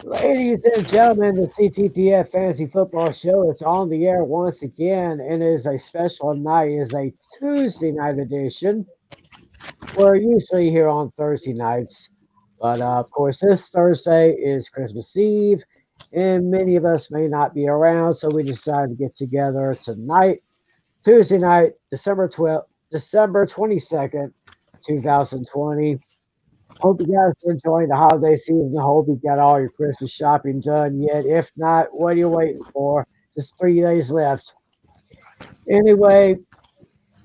Ladies and gentlemen, the CTDF Fantasy Football Show is on the air once again, and it is a special night. It is a Tuesday night edition. We're usually here on Thursday nights, but of course, this Thursday is Christmas Eve, and many of us may not be around, so we decided to get together tonight, Tuesday night, December 22nd, 2020. Hope you guys are enjoying the holiday season. Hope you got all your Christmas shopping done yet. If not, what are you waiting for? Just 3 days left. Anyway,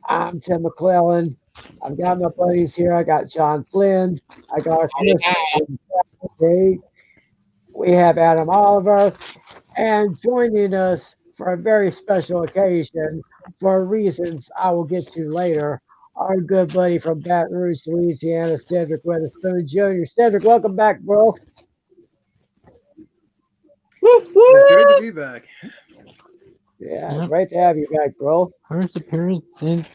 I'm Tim McClellan. I've got my buddies here. I got John Flynn. I got our commissioner. We have Adam Oliver. And joining us for a very special occasion, for reasons I will get to later, our good buddy from Baton Rouge, Louisiana, Cedric Weatherspoon Jr. Cedric, welcome back, bro. It's great to be back. Yeah, great to have you back, bro. First appearance since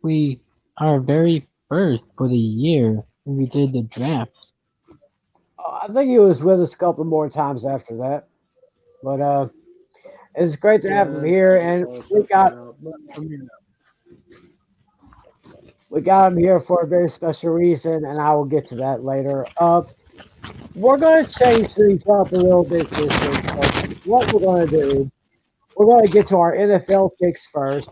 we our very first for the year when we did the draft. I think he was with us a couple more times after that. But it's great to have him here, and we got him here for a very special reason, and I will get to that later. We're going to change things up a little bit this week. So what we're going to do, we're going to get to our NFL picks first.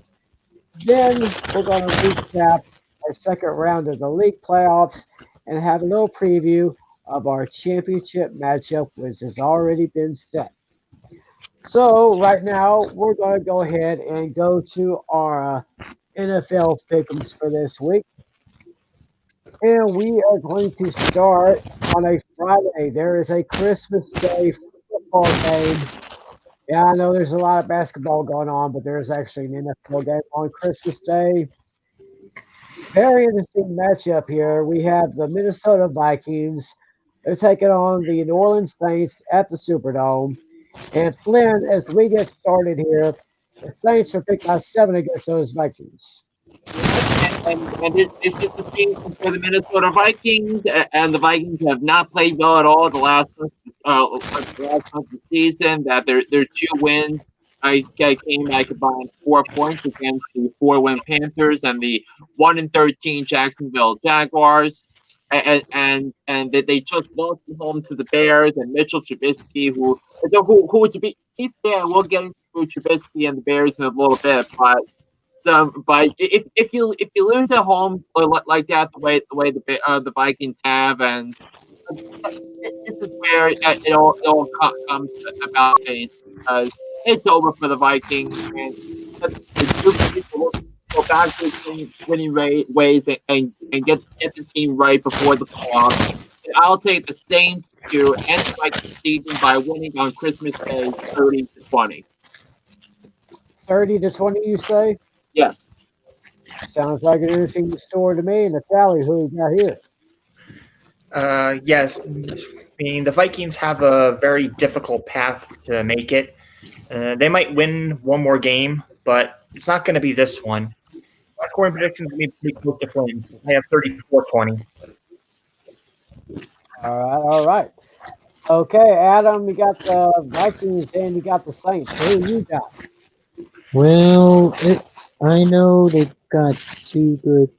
Then we're going to recap our second round of the league playoffs and have a little preview of our championship matchup, which has already been set. So right now, we're going to go ahead and go to our NFL pick'ems for this week. And we are going to start on a Friday. There is a Christmas Day football game. Yeah, I know there's a lot of basketball going on, but there's actually an NFL game on Christmas Day. Very interesting matchup here. We have the Minnesota Vikings. They're taking on the New Orleans Saints at the Superdome. And Flynn, as we get started here, the Saints are picked by 7 against those Vikings. And this is the season for the Minnesota Vikings, and the Vikings have not played well at all the last month of the season. That their 2 wins came by combined 4 points against the 4-win Panthers and the 1-13 Jacksonville Jaguars. And that they just lost at home to the Bears and Mitchell Trubisky, who to be fair, we'll get into Trubisky and the Bears in a little bit, but if you lose at home like that, the way the Vikings have, and this is where it all comes about face, because it's over for the Vikings, and the go back to winning ways and get the team right before the playoffs. And I'll take the Saints to end the Vikings season by winning on Christmas Day, 30-20. 30-20, you say? Yes. Sounds like an interesting story to me. Natalie, who we got here? Yes. I mean, the Vikings have a very difficult path to make it. They might win one more game, but it's not going to be this one. My scoring predictions are pretty close to Flames. I have 34-20. All right. Okay, Adam, you got the Vikings and you got the Saints. Who you got? Well, I know they've got 2 good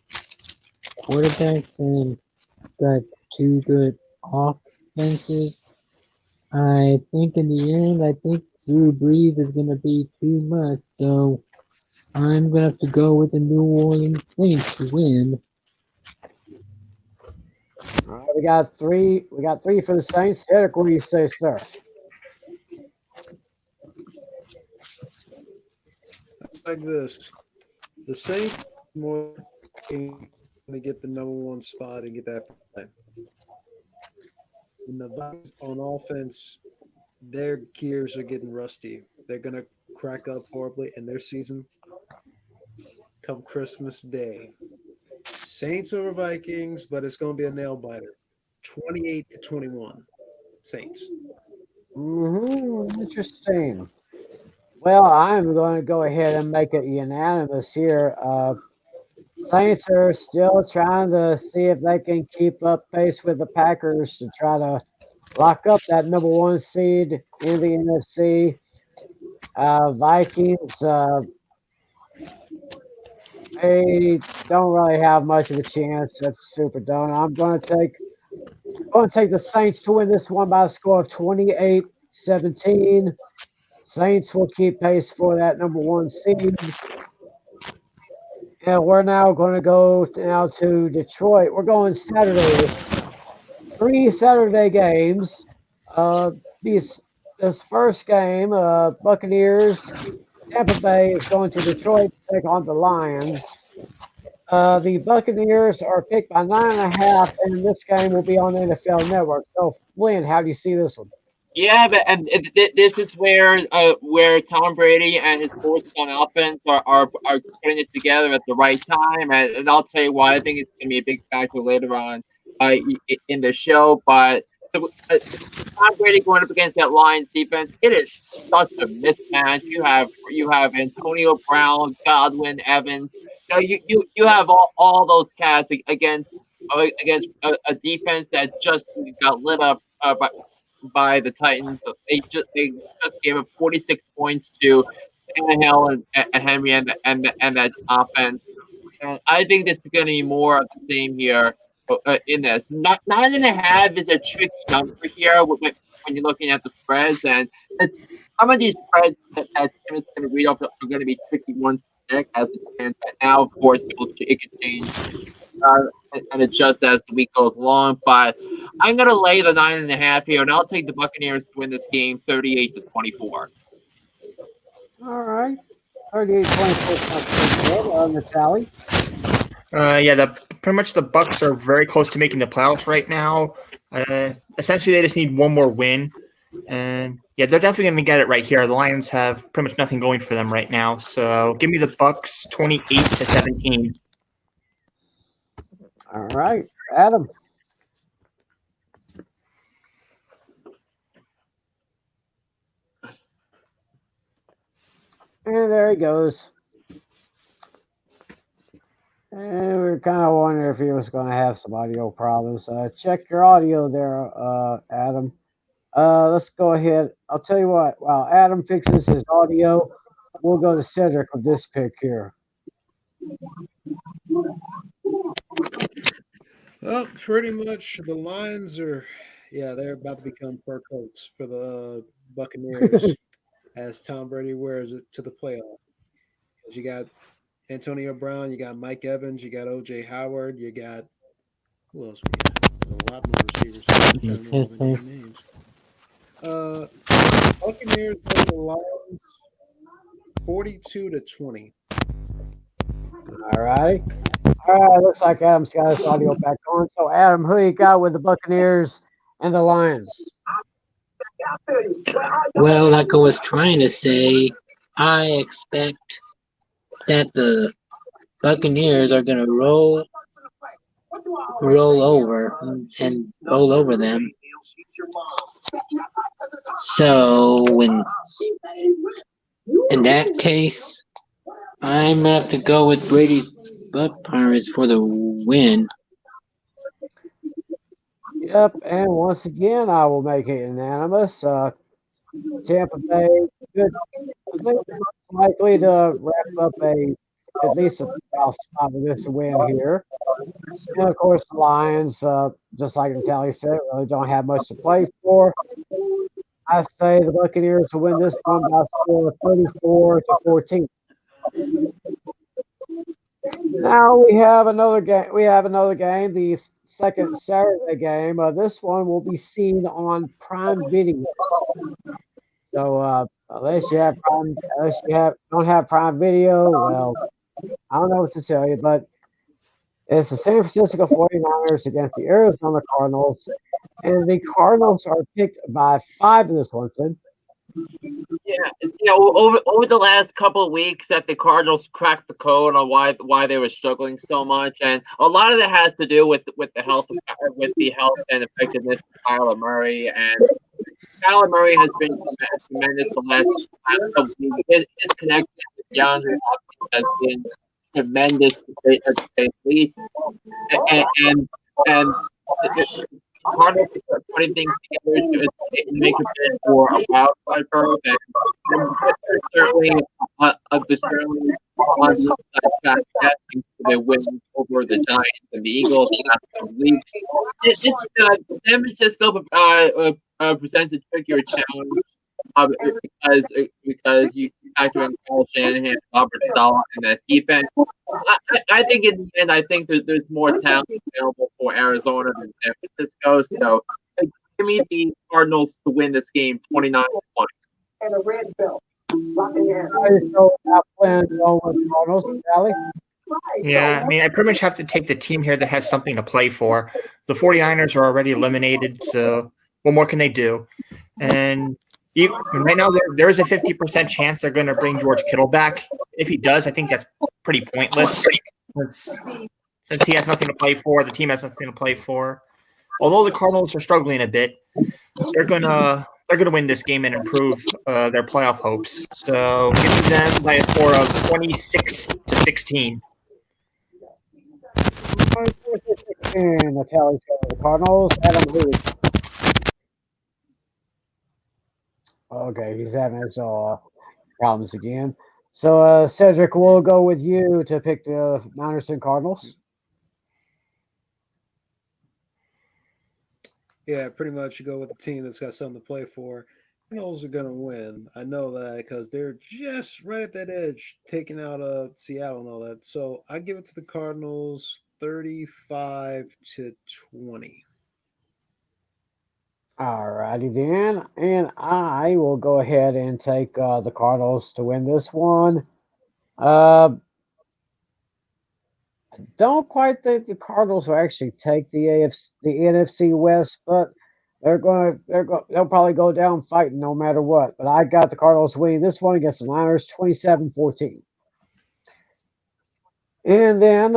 quarterbacks and got 2 good offenses. I think in the end, I think Drew Brees is going to be too much, so I'm going to have to go with the New Orleans Saints to win. All right, we got three for the Saints. Eric, what do you say, sir? It's like this. The Saints more going to get the number 1 spot and get that play. And the Vikings on offense, their gears are getting rusty. They're going to crack up horribly in their season come Christmas Day. Saints over Vikings, but it's going to be a nail biter. 28-21. Saints. Interesting. Well, I'm going to go ahead and make it unanimous here. Saints are still trying to see if they can keep up pace with the Packers to try to lock up that number one seed in the NFC. Vikings, they don't really have much of a chance at the Superdome. I'm going to take the Saints to win this one by a score of 28-17. Saints will keep pace for that number one seed. And we're now going to go now to Detroit. We're going Saturday. 3 Saturday games. These this first game, Buccaneers, Tampa Bay is going to Detroit to take on the Lions. The Buccaneers are picked by 9.5, and this game will be on the NFL Network. So, Lynn, how do you see this one? Yeah, but and this is where Tom Brady and his forces on offense are putting it together at the right time, and I'll tell you why I think it's going to be a big factor later on in the show. But Tom Brady going up against that Lions defense, it is such a mismatch. You have Antonio Brown, Godwin, Evans. You have all those cats against a defense that just got lit up by the Titans. They just gave up 46 points to Tannehill and Henry and that offense. And I think this is going to be more of the same here in this. Not 9.5 is a tricky number here when you're looking at the spreads, and it's some of these spreads that Tim is going to read off are going to be tricky ones to pick as it stands right now. Of course, it could change and adjust as the week goes along. But I'm going to lay the 9.5 here, and I'll take the Buccaneers to win this game 38-24. All right. 38-24 on the tally. Pretty much the Bucks are very close to making the playoffs right now. Essentially, they just need one more win, and yeah, they're definitely going to get it right here. The Lions have pretty much nothing going for them right now, so give me the Bucks 28-17. All right. Adam. And there he goes. And we are kind of wondering if he was going to have some audio problems. Check your audio there, Adam. Let's go ahead. I'll tell you what. While Adam fixes his audio, we'll go to Cedric with this pick here. Well, pretty much the Lions they're about to become fur coats for the Buccaneers as Tom Brady wears it to the playoffs. You got Antonio Brown, you got Mike Evans, you got O.J. Howard, you got who else? There's a lot more receivers. I'm trying to remember all the names. Buccaneers over the Lions, 42-20. All right. All right. Looks like Adam's got his audio back on. So, Adam, who you got with the Buccaneers and the Lions? Well, like I was trying to say, I expect that the Buccaneers are going to roll over them. So in that case, I'm gonna have to go with Brady's Buck Pirates for the win. Yep. And once again, I will make it unanimous. Tampa Bay, good. I think they're likely to wrap up at least a playoff spot with this win here. And of course, the Lions, just like Natalie said, really don't have much to play for. I say the Buccaneers will win this one by a score of 34-14. Now we have another game. The second Saturday game. This one will be seen on Prime Video. So unless you don't have Prime Video, well, I don't know what to tell you, but it's the San Francisco 49ers against the Arizona Cardinals, and the Cardinals are picked by 5 in this one, Tim. Yeah, over the last couple of weeks, that the Cardinals cracked the code on why they were struggling so much, and a lot of that has to do with the health and effectiveness of Kyler Murray. And Kyler Murray has been tremendous the last couple of weeks. His connection with DeAndre Hopkins has been tremendous, to say the least. And Cardinals are putting things together to make a bid for a wild card berth, and they're certainly on the inside track that thanks to their wins over the Giants and the Eagles in the last couple of weeks. San Francisco presents a trickier challenge because you factor in Kyle Shanahan, Robert Saleh, and that defense. I think in the end, I think there's more talent available for Arizona than San Francisco. So give me the Cardinals to win this game 29-20. And a red belt. So I'm planning to go with Cardinals, Sally. Yeah, I mean, I pretty much have to take the team here that has something to play for. The 49ers are already eliminated, so what more can they do? And right now, there is a 50% chance they're going to bring George Kittle back. If he does, I think that's pretty pointless. Since he has nothing to play for, the team has nothing to play for. Although the Cardinals are struggling a bit, they're gonna win this game and improve their playoff hopes. So give them by a score of 26-16. The tally's going to the Cardinals. Adam Lee. Okay, he's having his problems again. So, Cedric, we'll go with you to pick the Niners and Cardinals. Yeah, pretty much you go with the team that's got something to play for. Cardinals are going to win. I know that because they're just right at that edge, taking out Seattle and all that. So I give it to the Cardinals 35-20. All righty then. And I will go ahead and take the Cardinals to win this one. Don't quite think the Cardinals will actually take the NFC West, but they'll probably go down fighting no matter what. But I got the Cardinals winning this one against the Niners 27-14. And then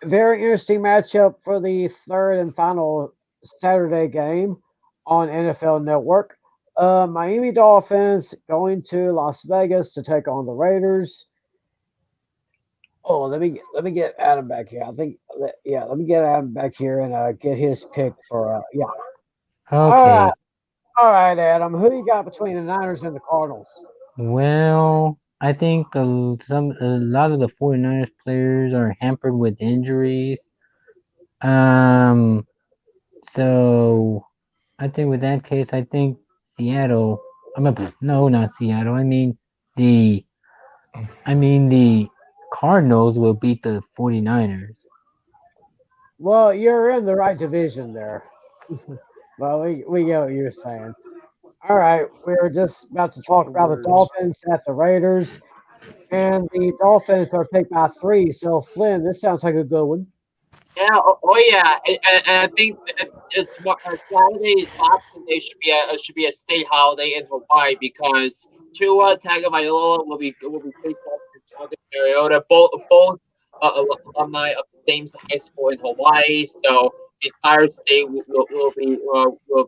very interesting matchup for the third and final Saturday game on NFL Network. Miami Dolphins going to Las Vegas to take on the Raiders. Oh, let me get Adam back here. Let me get Adam back here and get his pick for Okay. All right, Adam. Who you got between the Niners and the Cardinals? Well, I think a lot of the 49ers players are hampered with injuries. So I think with that case, I think Seattle. No, not Seattle. I mean the Cardinals will beat the 49ers. Well, you're in the right division there. Well, we get what you're saying. All right, we're just about to talk about the Dolphins at the Raiders, and the Dolphins are picked by 3. So, Flynn, this sounds like a good one. Yeah, yeah, and I think it's Saturday. Boxing Day should be a state holiday in Hawaii because Tua Tagovailoa will be facing Mariota, both alumni of the same high school in Hawaii. So the entire state will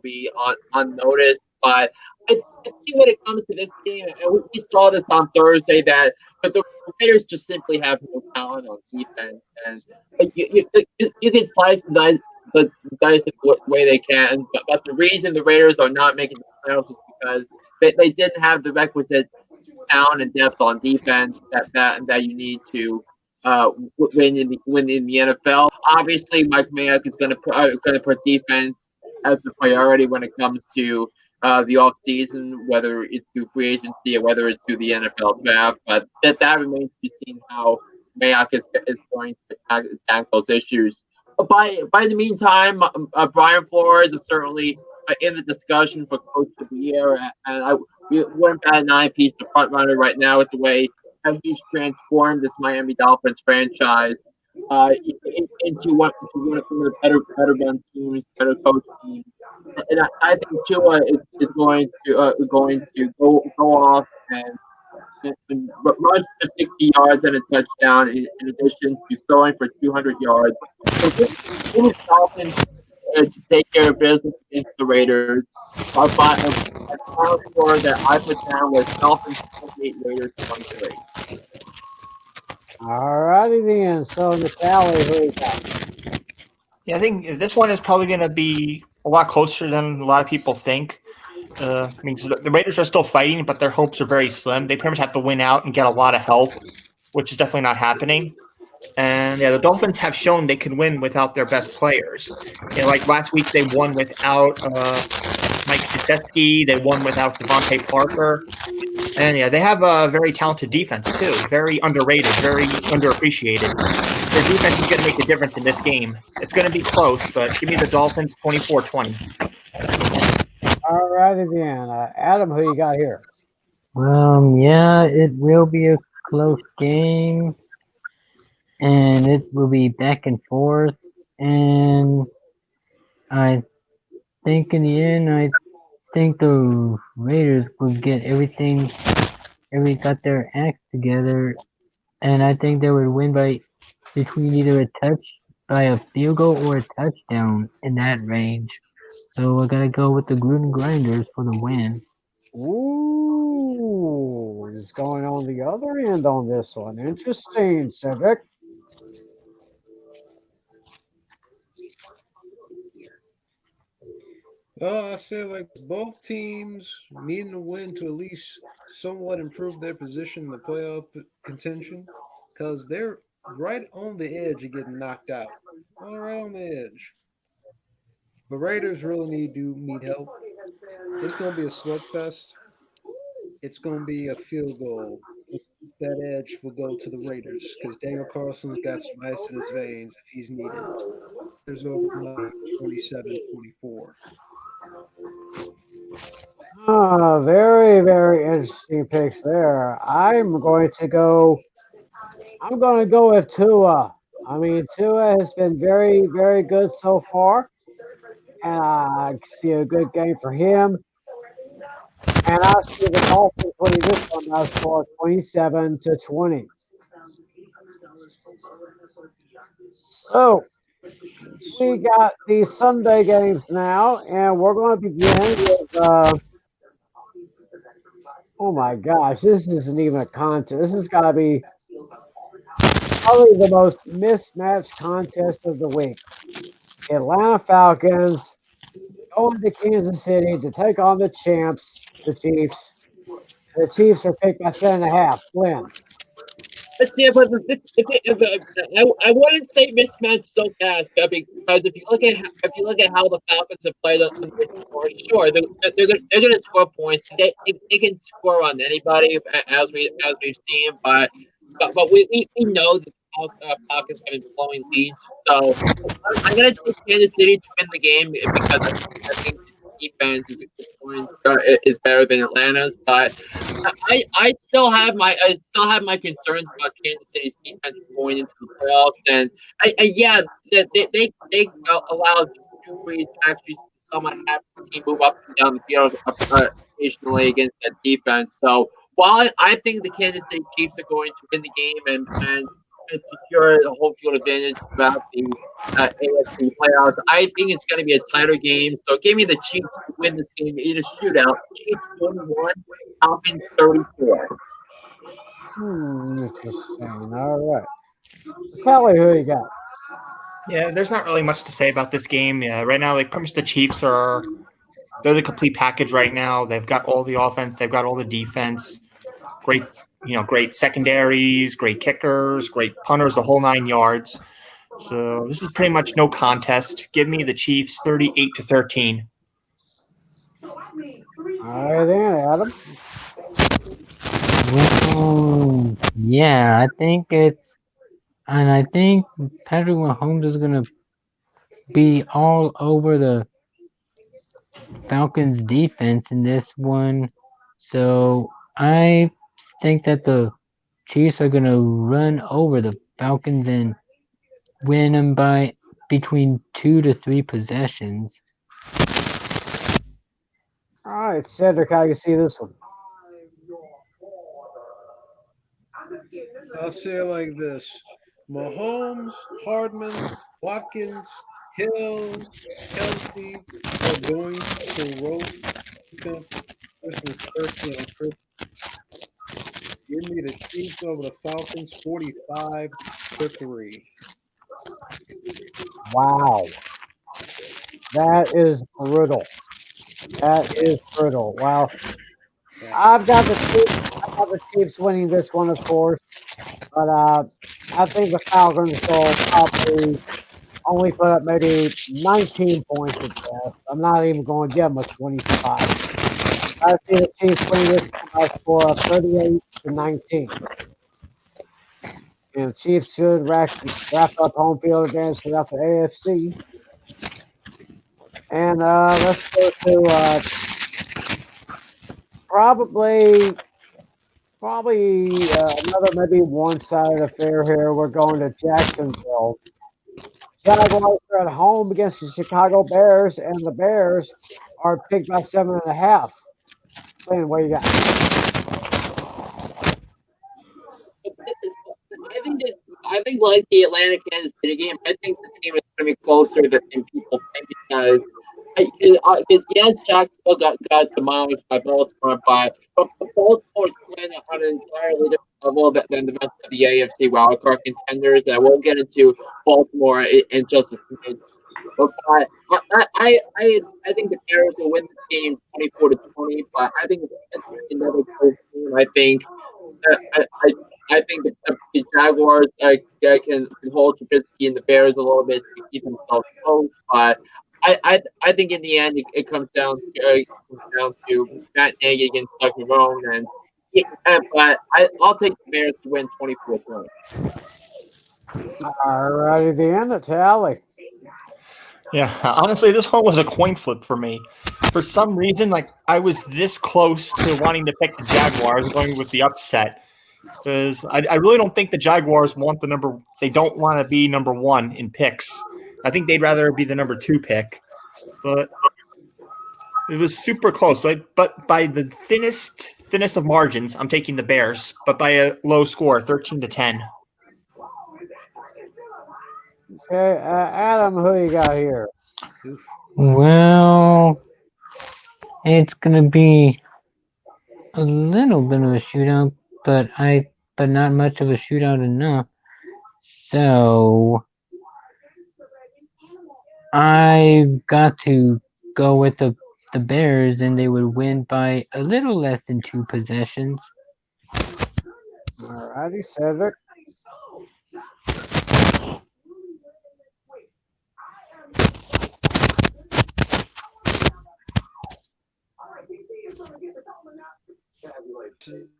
be on notice. But I think when it comes to this team, and we saw this on Thursday that the Raiders just simply have no talent on defense, and you can slice the dice the way they can, but the reason the Raiders are not making the playoffs is because they didn't have the requisite talent and depth on defense that you need to win in the NFL. Obviously, Mike Mayock is going to put defense as the priority when it comes to the off season, whether it's through free agency or whether it's through the NFL draft. But that remains to be seen how Mayock is going to attack those issues. But by the meantime, Brian Flores is certainly in the discussion for Coach of the Year, and we wouldn't bat an eye piece to front runner right now with the way he's transformed this Miami Dolphins franchise into one of the better run teams, better coach teams. And I think Tua is going to go off and rush for 60 yards and a touchdown in addition to throwing for 200 yards. So give the Dolphins to take care of business against the Raiders. A final score that I put down was Dolphins 28, Raiders 23. All righty then. So, Natalie, who you got? Yeah, I think this one is probably going to be a lot closer than a lot of people think. I mean, 'cause the Raiders are still fighting, but their hopes are very slim. They pretty much have to win out and get a lot of help, which is definitely not happening. And yeah, the Dolphins have shown they can win without their best players. Like last week, they won without Mike Gesicki. They won without Devontae Parker. And yeah, they have a very talented defense too. Very underrated, very underappreciated. Their defense is going to make a difference in this game. It's going to be close, but give me the Dolphins 24-20. All righty then. Adam, who you got here? Yeah, it will be a close game, and it will be back and forth. And I think in the end, I think the Raiders will get got their act together, and I think they would win by between either by a field goal or a touchdown in that range. So I gotta go with the Gruden Grinders for the win. Ooh, is going on the other end on this one. Interesting, Civic. I say like both teams needing to win to at least somewhat improve their position in the playoff contention, because they're right on the edge of getting knocked out. All right on the edge. But Raiders really need help. It's going to be a slugfest. It's going to be a field goal. That edge will go to the Raiders because Daniel Carlson's got some ice in his veins if he's needed. There's over money 27-24. Very, very interesting picks there. I'm going to go with Tua. I mean, Tua has been very, very good so far, and I see a good game for him. And I see the Dolphins winning this one by a score of 27-20. So we got the Sunday games now, and we're going to begin with. Oh my gosh, this isn't even a contest. This has got to be probably the most mismatched contest of the week. The Atlanta Falcons going to Kansas City to take on the champs, the Chiefs. The Chiefs are picked by 7.5. Flynn. Yeah, but I wouldn't say mismatch so fast because if you look at how the Falcons have played on this score, sure they're gonna score points. They can score on anybody as we've seen, but we know that Falcons have been blowing leads. So I'm gonna take Kansas City to win the game because I think the defense is better than Atlanta's, but. I still have my concerns about Kansas City's defense going into the playoffs, and yeah, they allowed Drew Brees to actually somewhat have the team move up and down the field occasionally against that defense. So while I think the Kansas City Chiefs are going to win the game and secure the home field advantage throughout the AFC playoffs, I think it's going to be a tighter game. So give me the Chiefs to win this game in a shootout. Chiefs 21. Falcons 34. Interesting. All right. Kelly, who you got? Yeah, there's not really much to say about this game. Yeah, right now, like, pretty much the Chiefs they're the complete package right now. They've got all the offense, they've got all the defense, great secondaries, great kickers, great punters, the whole 9 yards. So this is pretty much no contest. Give me the Chiefs 38-13. All right, then, Adam. Well, yeah, I think Patrick Mahomes is gonna be all over the Falcons defense in this one. So I think that the Chiefs are gonna run over the Falcons and win them by between 2 to 3 possessions. All right, Cedric, how you see this one? I'll say it like this: Mahomes, Hardman, Watkins, Hill, Kelsey are going to roast Christmas turkey on Christmas. Give me the Chiefs over the Falcons 45-3. Wow, that is brutal. That is brutal. Well, I've got the Chiefs. I got the Chiefs winning this one, of course, but I think the Falcons will probably only put up maybe 19 points at best. I'm not even going to give them a 25. I see the Chiefs winning this one by a score of 38-19. And the Chiefs should wrap up home field advantage throughout the AFC. And let's go to probably another maybe one-sided affair here. We're going to Jacksonville. Jaguars are at home against the Chicago Bears, and the Bears are picked by 7.5. Glenn, what you got? I think like the Atlanta Kansas City game, I think this game is going to be closer than people think because yes, Jacksonville got demolished by Baltimore, but Baltimore's playing on an entirely different level than the rest of the AFC wildcard contenders. And we'll get into Baltimore in just a second. But I think the Bears will win this game 24-20. But I think it's another close game. I think the Jaguars can hold Trubisky and the Bears a little bit to keep themselves close, but I think in the end it comes down to Matt Nagy against Doug Marrone, but I'll take the Bears to win 24-20. All righty, the end of tally. Yeah, honestly, this one was a coin flip for me. For some reason, like I was this close to wanting to pick the Jaguars, going with the upset, because I really don't think the Jaguars want the number. They don't want to be number one in picks. I think they'd rather be the number 2 pick. But it was super close. But by the thinnest of margins, I'm taking the Bears. But by a low score, 13-10. Okay, Adam, who you got here? Well, it's gonna be a little bit of a shootout, but not much of a shootout enough. So I've got to go with the Bears, and they would win by a little less than 2 possessions. All righty, Cedric.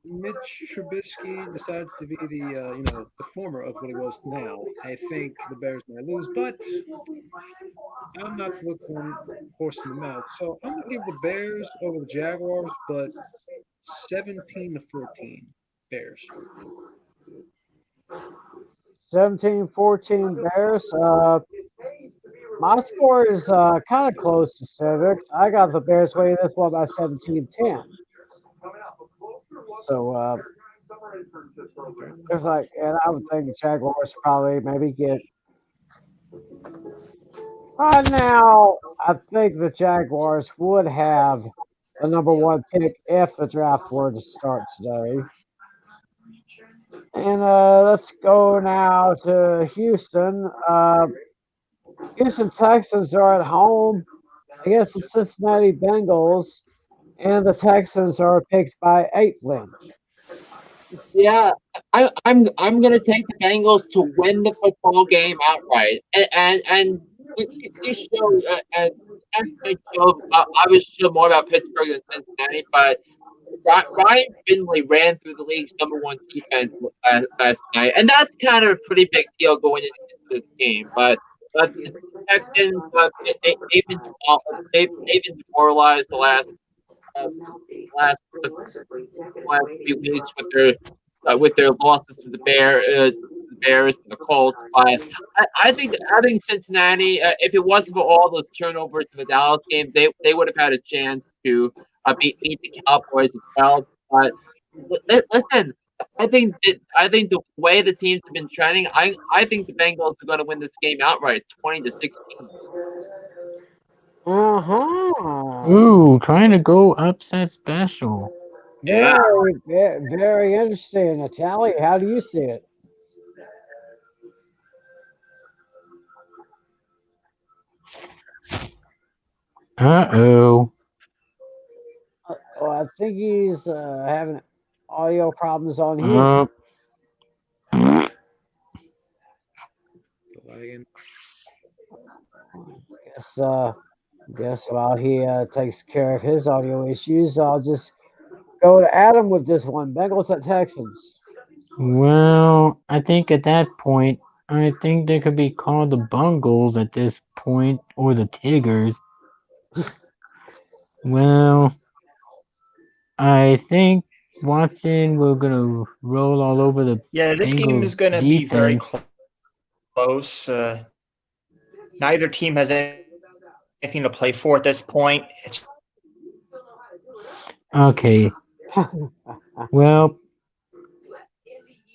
Mitch Trubisky decides to be the the former of what he was now. I think the Bears might lose, but I'm not the one horse in the mouth. So I'm gonna give the Bears over the Jaguars, but 17-14 Bears. 17-14 Bears. My score is kind of close to Cedric's. I got the Bears winning this one by 17-10. So it's like, and I would think the Jaguars probably maybe get. Right now, I think the Jaguars would have the number 1 pick if the draft were to start today. And let's go now to Houston. Houston Texans are at home against the Cincinnati Bengals, and the Texans are picked by 8 wins. Yeah, I'm gonna take the Bengals to win the football game outright, and this show as I show I was show more about Pittsburgh than Cincinnati, but Ryan Finley ran through the league's number 1 defense last night, and that's kind of a pretty big deal going into this game. But the Texans, they've been demoralized last last few weeks with their losses to the Bears and the Colts. But I think Cincinnati, if it wasn't for all those turnovers in the Dallas game, they would have had a chance to beat the Cowboys as well. But listen, I think the way the teams have been trending, I think the Bengals are going to win this game outright, 20-16. Ooh, trying to go upset special. Yeah. Very interesting. Natalie, how do you see it? Uh-oh. Oh, I think he's having audio problems on his. Uh, Lagging. Guess, uh, guess while he takes care of his audio issues, I'll just go to Adam with this one. Bengals at Texans. well, I think at that point, I think they could be called the Bungles at this point, or the Tigers. Well, I think Watson we're gonna roll all over the Yeah, this game Bengals is going to be very defense. close. Neither team has anything to play for at this point. It's Okay. Well,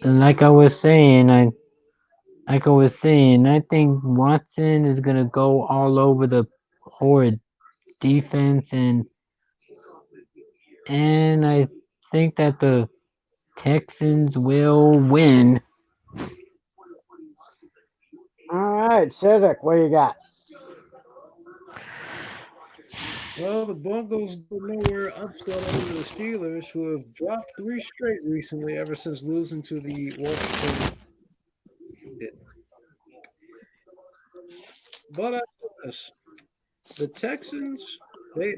like I was saying, I think Watson is gonna go all over the horrid defense, and I think that the Texans will win. All right, Cedric, what you got? Well, the Bungles go nowhere upset over the Steelers, who have dropped 3 straight recently ever since losing to the Washington. But I this. The Texans, they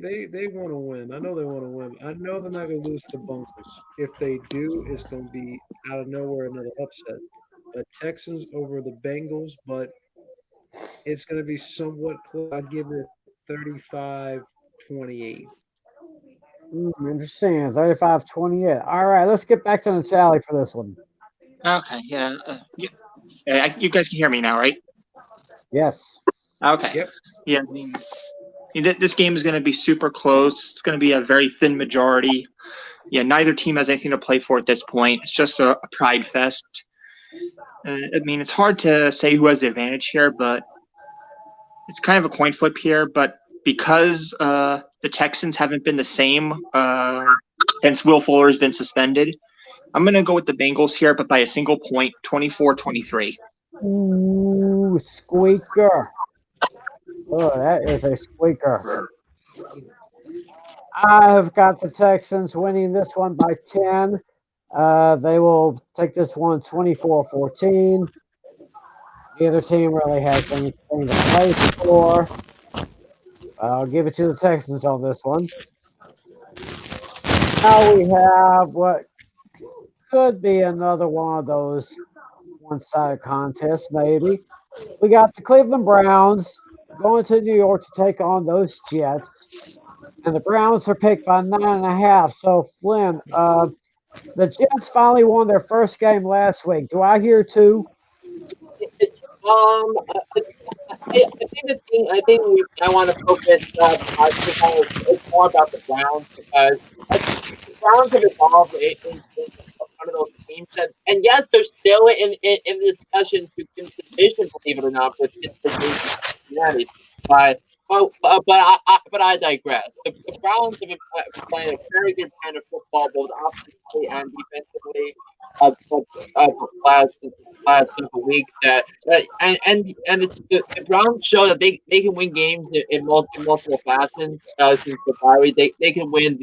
want to win. I know they want to win. I know they're not going to lose to the Bunkers. If they do, it's going to be out of nowhere another upset. But Texans over the Bengals, but it's going to be somewhat close. I'd give it 35-28. Interesting. 35-28. All right, let's get back to the tally for this one. okay. Yeah, you guys can hear me now, right? Yes. Okay. Yep. Yeah, this game is going to be super close. It's going to be a very thin majority. Yeah, neither team has anything to play for at this point. It's just a pride fest. I mean, it's hard to say who has the advantage here, but it's kind of a coin flip here. But because the Texans haven't been the same since Will Fuller has been suspended, I'm going to go with the Bengals here, but by a single point, 24-23. Ooh, squeaker. Oh, that is a squeaker. I've got the Texans winning this one by 10. They will take this one 24-14. Neither team really has anything to play for. I'll give it to the Texans on this one. Now we have what could be another one of those one-sided contests, maybe. We got the Cleveland Browns going to New York to take on those Jets. And the Browns are picked by 9.5. So, Flynn, the Jets finally won their first game last week. Do I hear two? Um, I think I want to focus it's more about the Browns because the Browns have evolved in one of those teams and yes, they're still in the discussion to win the division, believe it or not, with Pittsburgh being Cincinnati. But but I digress. The Browns have been playing a very good kind of football, both offensively and defensively, for last several weeks. And the Browns show that they can win games in multiple fashions. Since the bye week, they can win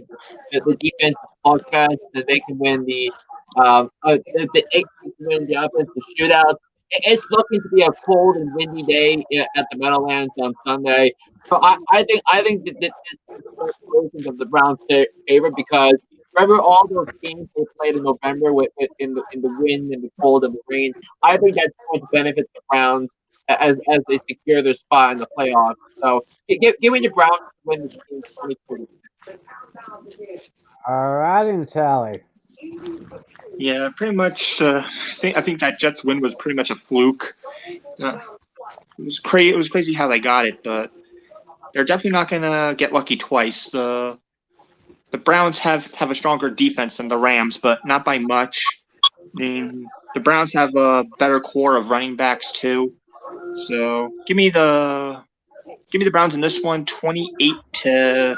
the defense slugfest, and they can win they can win the offensive shootouts. It's looking to be a cold and windy day at the Meadowlands on Sunday. So I think that this version of the Browns' favor because remember all those games they played in November in the wind and the cold and the rain. I think that's going to benefit the Browns as they secure their spot in the playoffs. So give me the Browns to win the game 2020. All right, in tally. Yeah, pretty much. I think that Jets win was pretty much a fluke. It was crazy. It was crazy how they got it, but they're definitely not gonna get lucky twice. The Browns have a stronger defense than the Rams, but not by much. I mean, the Browns have a better core of running backs too. So give me the Browns in this one, 28-15.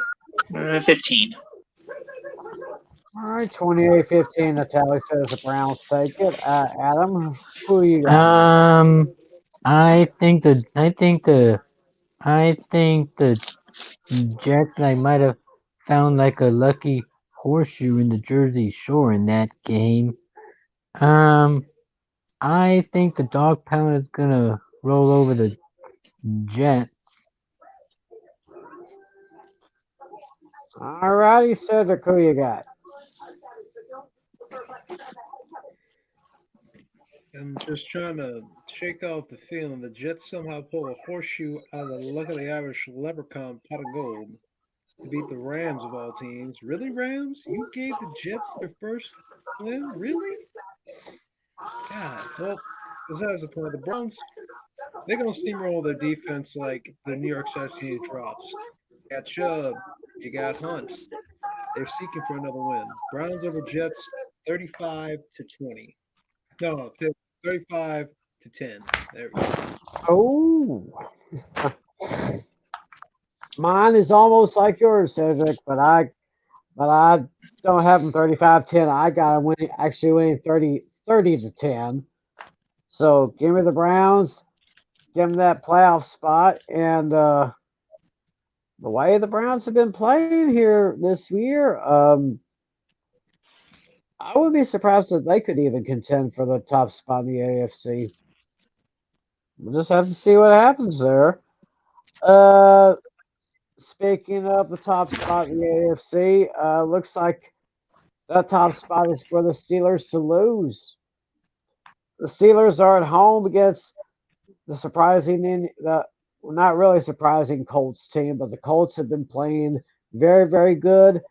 All right, 28-15. The tally says the Browns take it. Adam, who you got? I think the Jets, I might have found like a lucky horseshoe in the Jersey Shore in that game. Um, I think the dog pound is gonna roll over the Jets. All righty, Cedric, who you got? I'm just trying to shake off the feeling the Jets somehow pull a horseshoe out of the luck of the Irish leprechaun pot of gold to beat the Rams of all teams. Really, Rams? You gave the Jets their first win? Really? God. Well, besides the point, the Browns, they're going to steamroll their defense like the New York Saints drops. You got Chubb. You got Hunt. They're seeking for another win. Browns over Jets 35-20. No, 35-10. There we go. Oh, mine is almost like yours, Cedric, but I don't have them 35-10. I got them winning 30-10. So give me the Browns, give them that playoff spot, and the way the Browns have been playing here this year, I would be surprised if they could even contend for the top spot in the AFC. We'll just have to see what happens there. Uh, Speaking of the top spot in the AFC, looks like that top spot is for the Steelers to lose. The Steelers are at home against the well, not really surprising Colts team, but the Colts have been playing very, very good.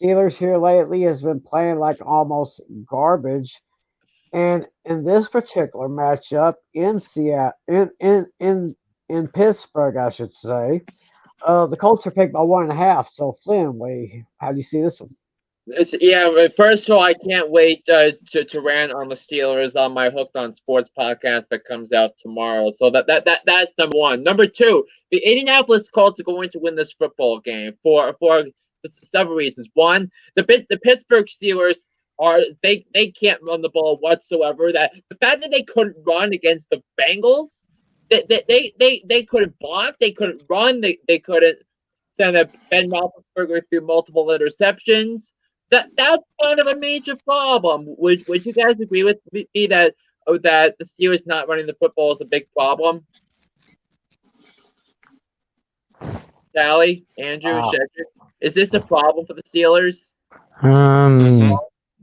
Steelers here lately has been playing like almost garbage. And in this particular matchup in Seattle, in Pittsburgh, I should say, the Colts are picked by 1.5. So Flynn, how do you see this one? First of all, I can't wait to rant on the Steelers on my Hooked on Sports podcast that comes out tomorrow. So that's number one. Number two, the Indianapolis Colts are going to win this football game for several reasons. One, the Pittsburgh Steelers they can't run the ball whatsoever. That the fact that they couldn't run against the Bengals, they couldn't block, they couldn't run, they couldn't send Ben Roethlisberger through multiple interceptions. That's kind of a major problem. Would you guys agree with me that that the Steelers not running the football is a big problem? Sally, Andrew, Wow. Shedrick, is this a problem for the Steelers?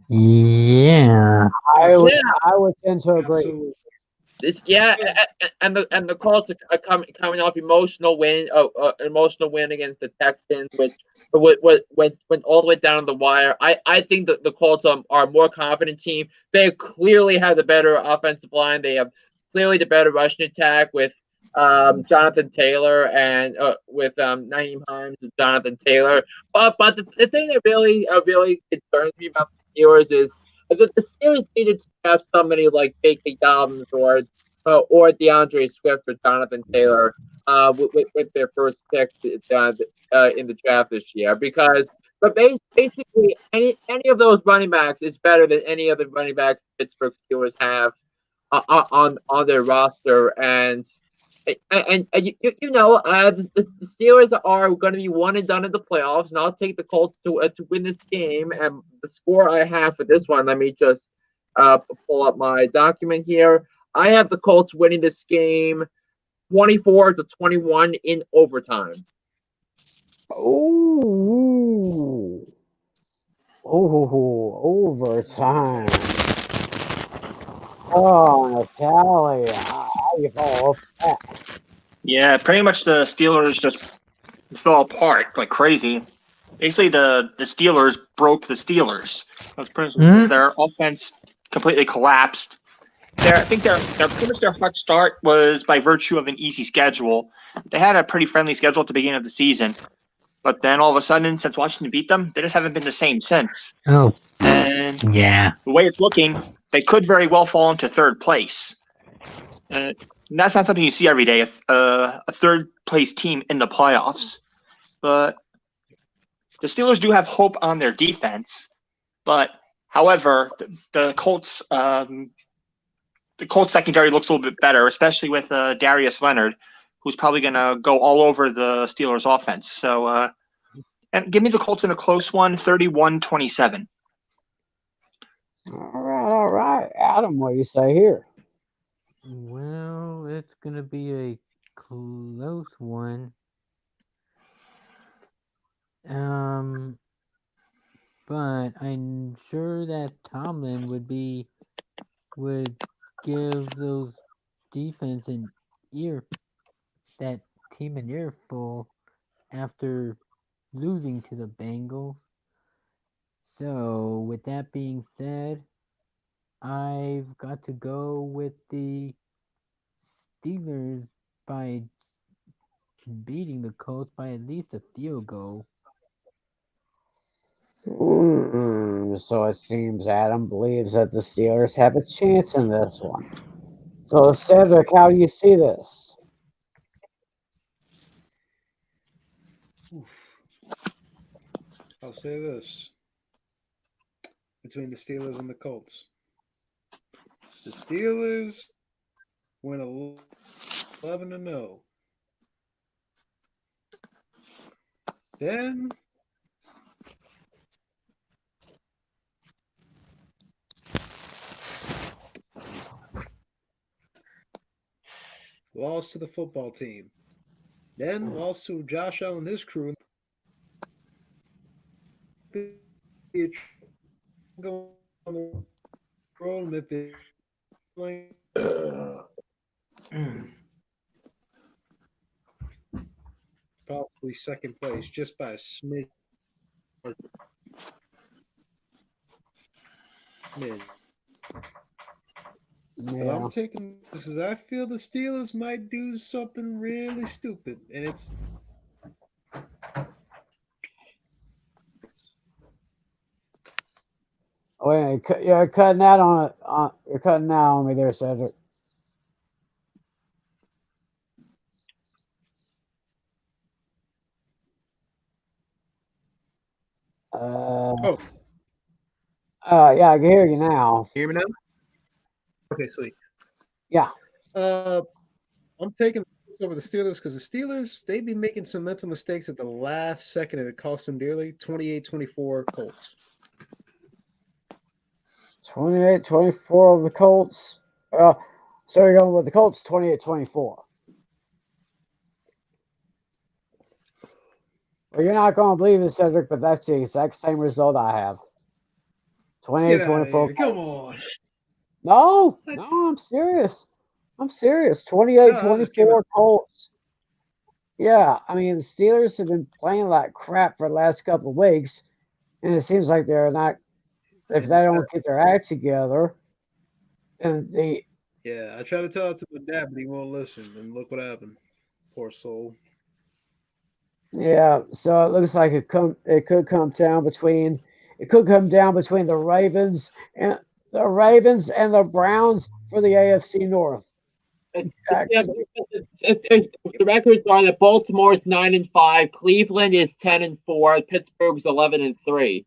Yeah. Absolutely. I would tend to agree. Absolutely. And the Colts are coming off emotional win against the Texans, which went all the way down the wire. I think that the Colts are a more confident team. They clearly have the better offensive line. They have clearly the better rushing attack with Jonathan Taylor and with Naeem Hines and Jonathan Taylor. But the thing that really concerns me about the Steelers is that the Steelers needed to have somebody like J.K. Dobbins or DeAndre Swift or Jonathan Taylor with their first pick in the draft this year, but basically any of those running backs is better than any of the running backs the Pittsburgh Steelers have on their roster, and the Steelers are going to be one and done in the playoffs, and I'll take the Colts to win this game. And the score I have for this one, let me just pull up my document here. I have the Colts winning this game 24-21 in overtime. Oh, overtime. Oh, Natalia, how you follow up that? Yeah, pretty much the Steelers just fell apart like crazy. Basically, the Steelers broke the Steelers. That's pretty much their offense completely collapsed. I think their pretty much their fresh start was by virtue of an easy schedule. They had a pretty friendly schedule at the beginning of the season, but then all of a sudden, since Washington beat them, they just haven't been the same since. Oh, And yeah. the way it's looking, they could very well fall into third place. And that's not something you see every day, a third place team in the playoffs. But the Steelers do have hope on their defense. But however, the Colts secondary looks a little bit better, especially with Darius Leonard, who's probably going to go all over the Steelers offense. So, and give me the Colts in a close one, 31-27. All right. Adam, what do you say here? Well, it's gonna be a close one. Um, but I'm sure that Tomlin would give those defense that team an earful after losing to the Bengals. So, with that being said, I've got to go with the Steelers by beating the Colts by at least a field goal. So it seems Adam believes that the Steelers have a chance in this one. So, Cedric, how do you see this? I'll say this. Between the Steelers and the Colts. The Steelers went 11-0. Then lost to the football team. Then lost to Josh Allen and his crew. Go on the road, and if it probably second place just by a smidge. But I'm taking this because I feel the Steelers might do something really stupid, and it's Wait, you're cutting out you're cutting out on me there, Cedric. Yeah, I can hear you now. Hear me now? Okay, sweet. Yeah. I'm taking over the Steelers because the Steelers, they be making some mental mistakes at the last second and it cost them dearly. 28-24 Colts. 28-24 of the Colts. So you're going with the Colts 28-24. Well, you're not going to believe it, Cedric, but that's the exact same result I have. 28-24. Come on. No, I'm serious. 28-24 Colts. Yeah, I mean, the Steelers have been playing like crap for the last couple of weeks, and it seems like they're not, if they don't get their act together, and Yeah, I try to tell it to my dad, but he won't listen, and look what happened. Poor soul. Yeah, so it looks like it could come down between the Ravens and the Browns for the AFC North. The records are that Baltimore is 9-5, Cleveland is 10-4, Pittsburgh's 11-3.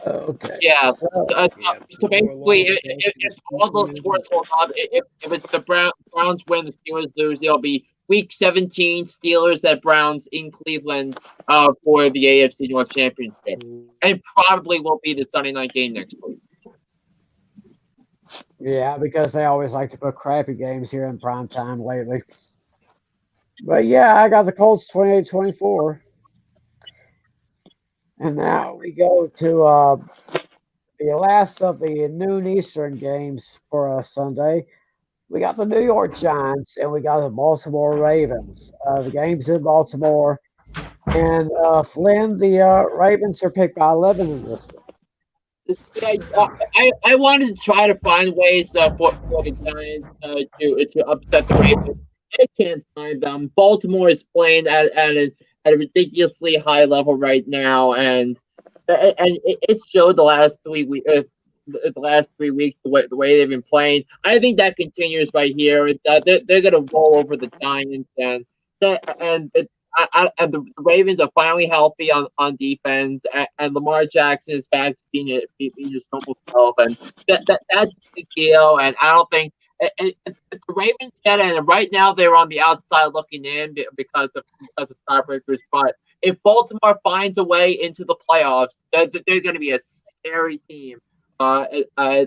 Okay. Yeah. So basically, if all those scores hold up, if it's the Browns win, the Steelers lose, it'll be Week 17 Steelers at Browns in Cleveland for the AFC North Championship, and probably will be the Sunday night game next week. Yeah, because they always like to put crappy games here in prime time lately. But yeah, I got the Colts 28-24. And now we go to the last of the noon Eastern games for Sunday. We got the New York Giants and we got the Baltimore Ravens. The game's in Baltimore. And Flynn, the Ravens are picked by 11 in this one. I wanted to try to find ways for the Giants to upset the Ravens. I can't find them. Baltimore is playing at a ridiculously high level right now, and it showed the last 3 weeks. The last 3 weeks, the way they've been playing, I think that continues right here. They're going to roll over the Giants, and the Ravens are finally healthy on defense, and Lamar Jackson is back to being his normal self, and that's a big deal. And I don't think if the Ravens get it, and right now they're on the outside looking in because of tiebreakers. But if Baltimore finds a way into the playoffs, they're going to be a scary team. I'll tell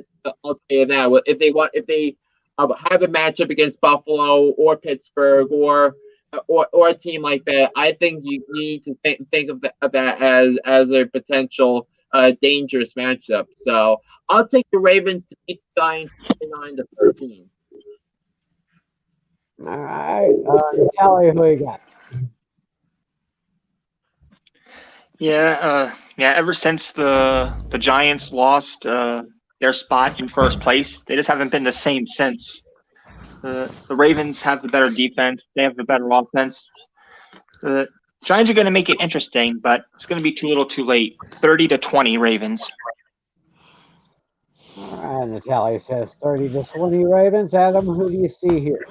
you that. If they have a matchup against Buffalo or Pittsburgh or a team like that, I think you need to think of that as a potential dangerous matchup. So I'll take the Ravens to beat the Giants 29-13. All right. Natalia, who you got? Yeah. Ever since the Giants lost their spot in first place, they just haven't been the same since. The Ravens have the better defense. They have the better offense. The Giants are going to make it interesting, but it's going to be too little, too late. 30-20 Ravens. All right. Natalia says 30-20 Ravens. Adam, who do you see here?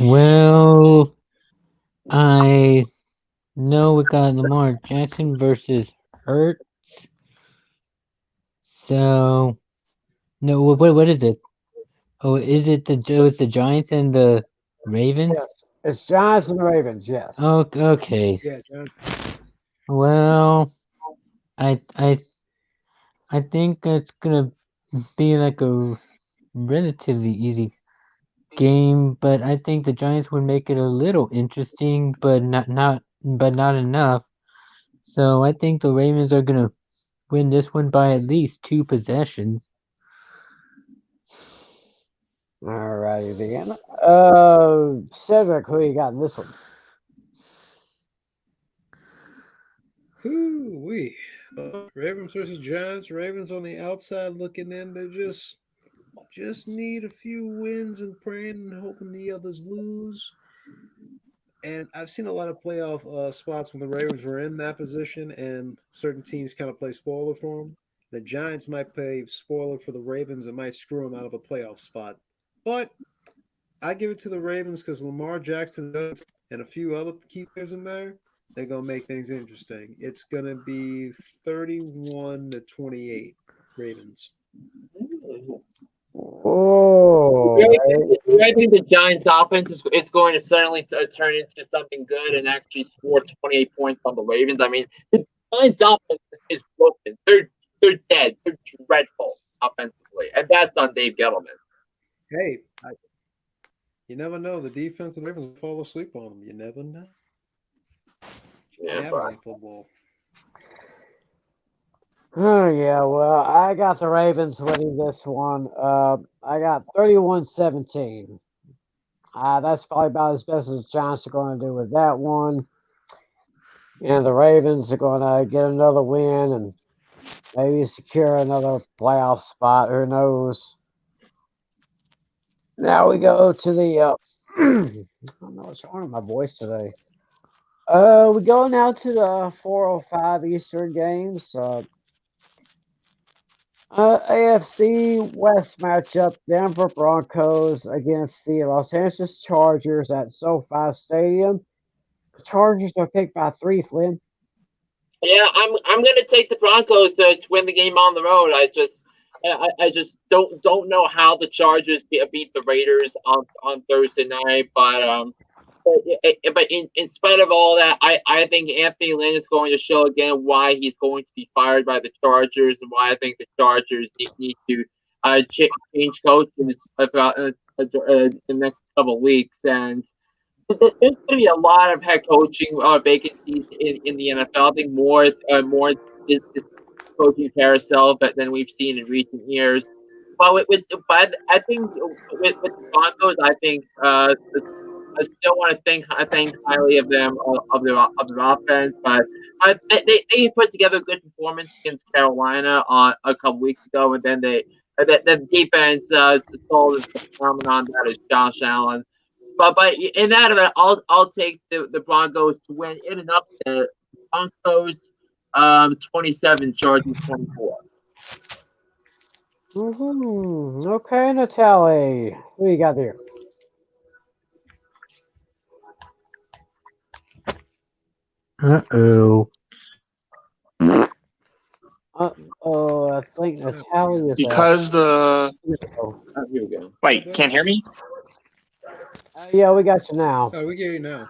Well, I know we got Lamar Jackson versus Hurts. So no, what is it? Oh, is it the Giants and the Ravens? Yes. It's Giants and Ravens. Yes. Oh, okay. Yeah, John. Well, I I I think it's gonna be like a relatively easy game, but I think the Giants would make it a little interesting, but not enough. So I think the Ravens are gonna win this one by at least 2 possessions. All righty then. Cedric, who you got in this one? Whoo-wee. Ravens versus Giants. Ravens on the outside looking in. They just need a few wins and praying and hoping the others lose. And I've seen a lot of playoff spots when the Ravens were in that position, and certain teams kind of play spoiler for them. The Giants might play spoiler for the Ravens and might screw them out of a playoff spot. But I give it to the Ravens because Lamar Jackson and a few other key players in there. They're gonna make things interesting. It's gonna be 31-28 Ravens. Oh, I think the Giants' offense is going to suddenly turn into something good and actually score 28 points on the Ravens. I mean, the Giants' offense is broken. They're dead. They're dreadful offensively, and that's on Dave Gettleman. Hey, you never know. The defense of the Ravens will fall asleep on them. You never know. Yeah, Happen in football. Oh yeah, well, I got the Ravens winning this one. I got 31-17. That's probably about as best as the Giants are going to do with that one. And the Ravens are going to get another win and maybe secure another playoff spot. Who knows? Now we go to the. I don't know what's wrong with my voice today. We go now to the 4:05 Eastern games. AFC West matchup: Denver Broncos against the Los Angeles Chargers at SoFi Stadium. The Chargers are picked by 3, Flynn. Yeah, I'm gonna take the Broncos to win the game on the road. I just don't know how the Chargers beat the Raiders on Thursday night, but in spite of all that, I think Anthony Lynn is going to show again why he's going to be fired by the Chargers and why I think the Chargers need to change coaches about the next couple of weeks. And there's going to be a lot of head coaching vacancies in the NFL. I think more this coaching carousel than we've seen in recent years. But I think with the Broncos, I still want to think highly of them of their offense, but they put together a good performance against Carolina on a couple weeks ago, and then the defense solved the phenomenon that is Josh Allen. But in that event, I'll take the Broncos to win in an upset. Broncos 27, Chargers 24. Okay, Natalie. Who you got there? Uh-oh. I think Natalia is Because the Oh, Here we go. wait, can't hear me? yeah, we got you now. Oh, we get you now.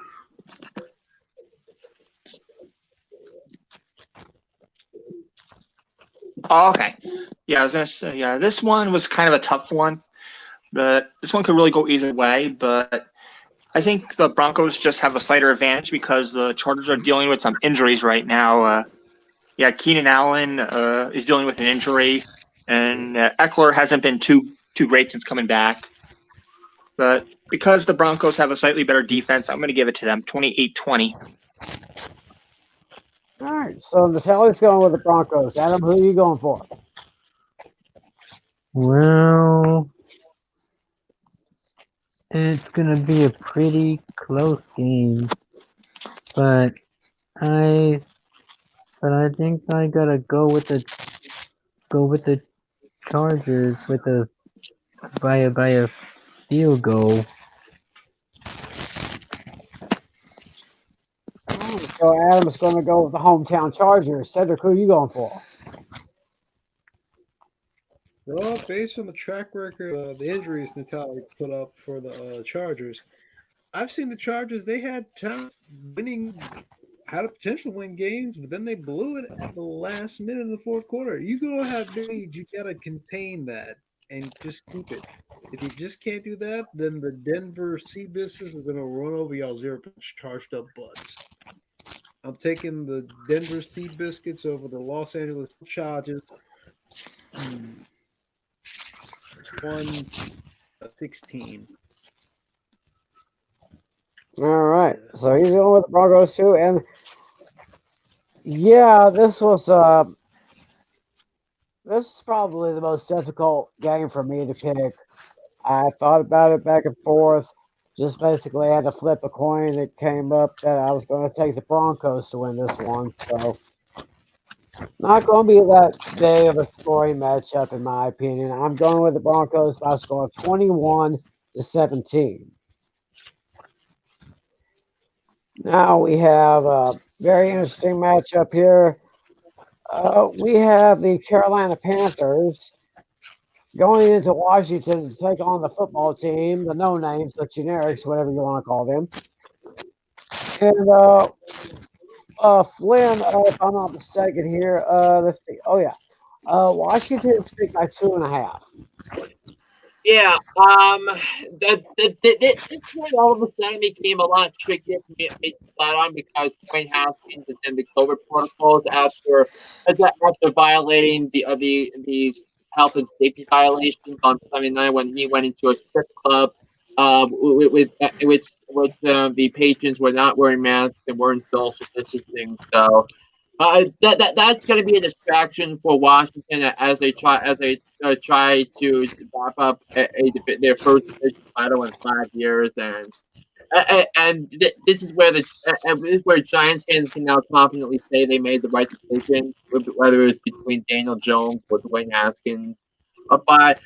Oh, okay. Yeah, I was gonna say, yeah, this one was kind of a tough one. This one could really go either way, but I think the Broncos just have a slighter advantage because the Chargers are dealing with some injuries right now. Yeah, Keenan Allen is dealing with an injury, and Eckler hasn't been too great since coming back. But because the Broncos have a slightly better defense, I'm going to give it to them, 28-20. All right, so Natalia's going with the Broncos. Adam, who are you going for? Well, it's gonna be a pretty close game, but I think I gotta go with the Chargers with a by a field goal. All right, so Adam's going to go with the hometown Chargers. Cedric, who are you going for? Well, based on the track record of the injuries Natalia put up for the Chargers, I've seen the Chargers. They had talent had a potential to win games, but then they blew it at the last minute of the fourth quarter. You go have leads, you got to contain that and just keep it. If you just can't do that, then the Denver Seabiscuits are going to run over y'all 0 charged up butts. I'm taking the Denver Seabiscuits over the Los Angeles Chargers. 1-16. All right, so he's going with the Broncos too, and yeah, this is probably the most difficult game for me to pick. I thought about it back and forth. Just basically had to flip a coin. It came up that I was going to take the Broncos to win this one. So not going to be that big of a scoring matchup in my opinion. I'm going with the Broncos by a score of 21-17. Now we have a very interesting matchup here. We have the Carolina Panthers going into Washington to take on the football team, the no names, the generics, whatever you want to call them. And Flynn, if I'm not mistaken here, let's see. Oh yeah, Washington's picked by 2.5. Yeah, this one all of a sudden became a lot trickier for me to decide on because Dwayne Haskins is in the COVID protocols after violating the health and safety violations on Sunday night when he went into a strip club, with the patrons were not wearing masks and weren't social distancing. So that's going to be a distraction for Washington as they try to wrap up their first division title in 5 years, and this is where Giants fans can now confidently say they made the right decision, whether it's between Daniel Jones or Dwayne Haskins. But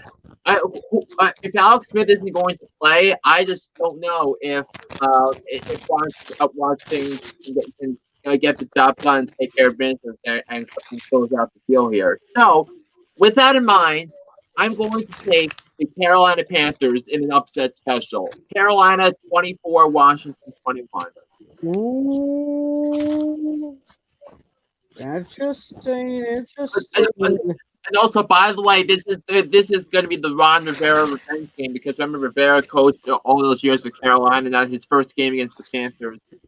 if Alex Smith isn't going to play, I just don't know if Washington can get the job done, take care of business, and close out the deal here. So, with that in mind, I'm going to take the Carolina Panthers in an upset special. Carolina 24, Washington 21. Ooh, interesting. And also, by the way, this is going to be the Ron Rivera revenge game because remember Rivera coached all those years with Carolina, and that's his first game against the Panthers since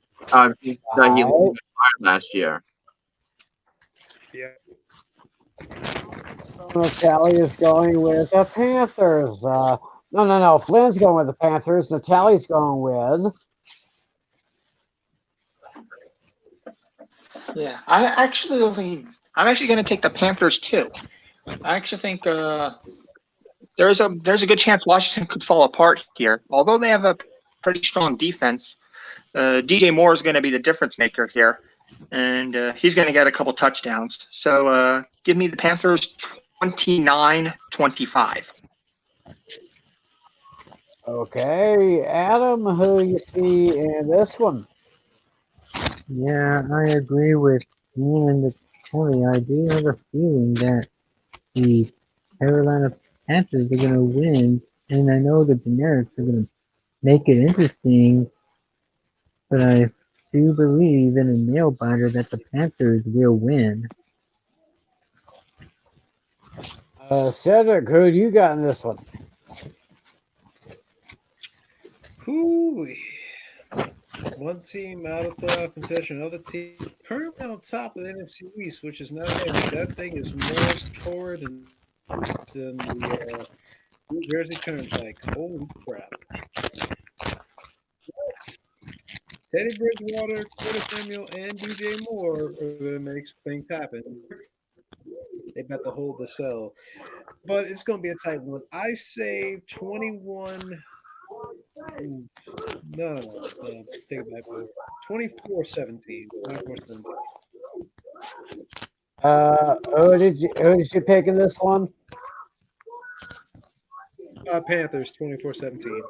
he fired last year. Yeah. So Natalia's going with the Panthers. No. Flynn's going with the Panthers. Natalia's going with. Yeah, I'm actually going to take the Panthers too. I actually think there's a good chance Washington could fall apart here. Although they have a pretty strong defense, DJ Moore is going to be the difference maker here, and he's going to get a couple touchdowns. So give me the Panthers 29-25. Okay, Adam, who you see in this one? Yeah, I agree with you and the Only I do have a feeling that the Carolina Panthers are gonna win, and I know the generics are gonna make it interesting, but I do believe in a nail biter that the Panthers will win. Cedric, who do you got in this one? Whoo. One team out of playoff contention, another team currently on top of the NFC East, which is not good. That thing is more torrid than the New Jersey Turnpike. Holy crap. Teddy Bridgewater, Curtis Samuel, and DJ Moore are going to make things happen. They bet to hold the cell. But it's going to be a tight one. I say 21. No. Take it back. 24-17. 24-17. Who did you pick in this one? Panthers 24-17.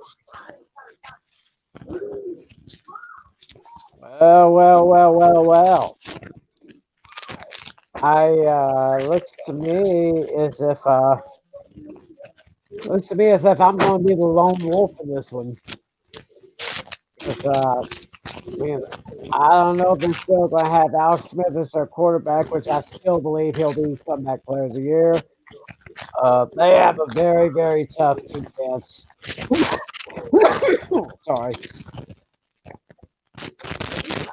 Well. Looks to me as if I'm going to be the lone wolf in this one. 'Cause, I don't know if they're still going to have Alex Smith as their quarterback, which I still believe he'll be comeback player of the year. They have a very, very tough defense. Sorry.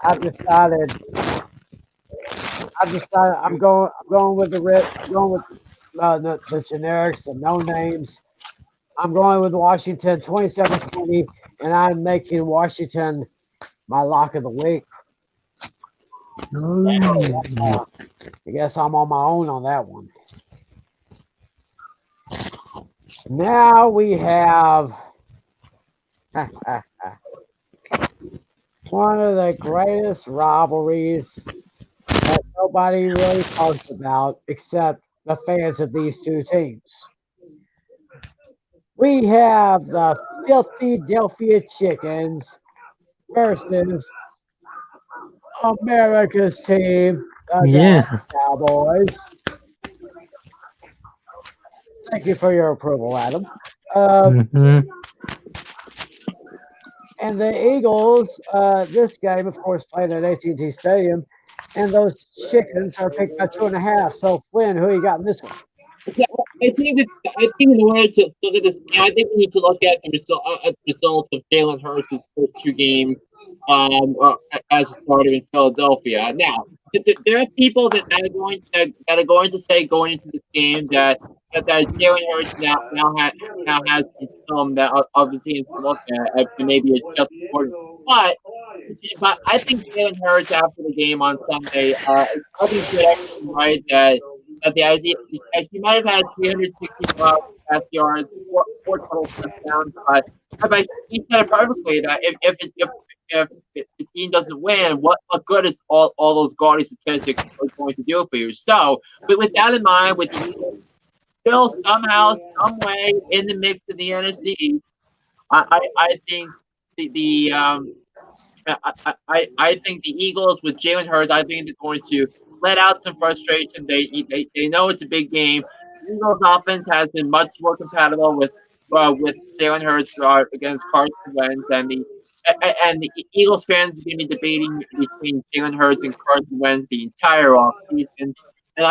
I've decided I'm going with I'm going with the generics, the no names. I'm going with Washington 27-20, and I'm making Washington my lock of the week. Oh, I guess I'm on my own on that one. Now we have one of the greatest rivalries that nobody really talks about except the fans of these two teams. We have the filthy Philadelphia Chickens versus America's team, the Dallas yeah. Cowboys. Thank you for your approval, Adam. Uh, hmm and the Eagles, this game, of course, played at AT&T Stadium, and those chickens are picked by 2.5. So, Flynn, who you got in this one? Yeah, I think in order to look at this, I think we need to look at the results of Jalen Hurts' first two games as a starter in Philadelphia. Now, there are people that are going to say going into this game that Jalen Hurts now has some film that of the team to look at and maybe adjust accordingly. But I think Jalen Hurts after the game on Sunday, I think he did everything right that the idea he might have had 365 pass yards, four total touchdowns, but he said it perfectly that if the team doesn't win, what good is all those gaudy statistics going to do for you? So, but with that in mind, with the Eagles still somehow, some way in the mix of the NFC East, I think the I think the Eagles with Jalen Hurts, I think they're going to let out some frustration. They know it's a big game. The Eagles offense has been much more compatible with Jalen Hurts against Carson Wentz, and the Eagles fans are going to be debating between Jalen Hurts and Carson Wentz the entire offseason. And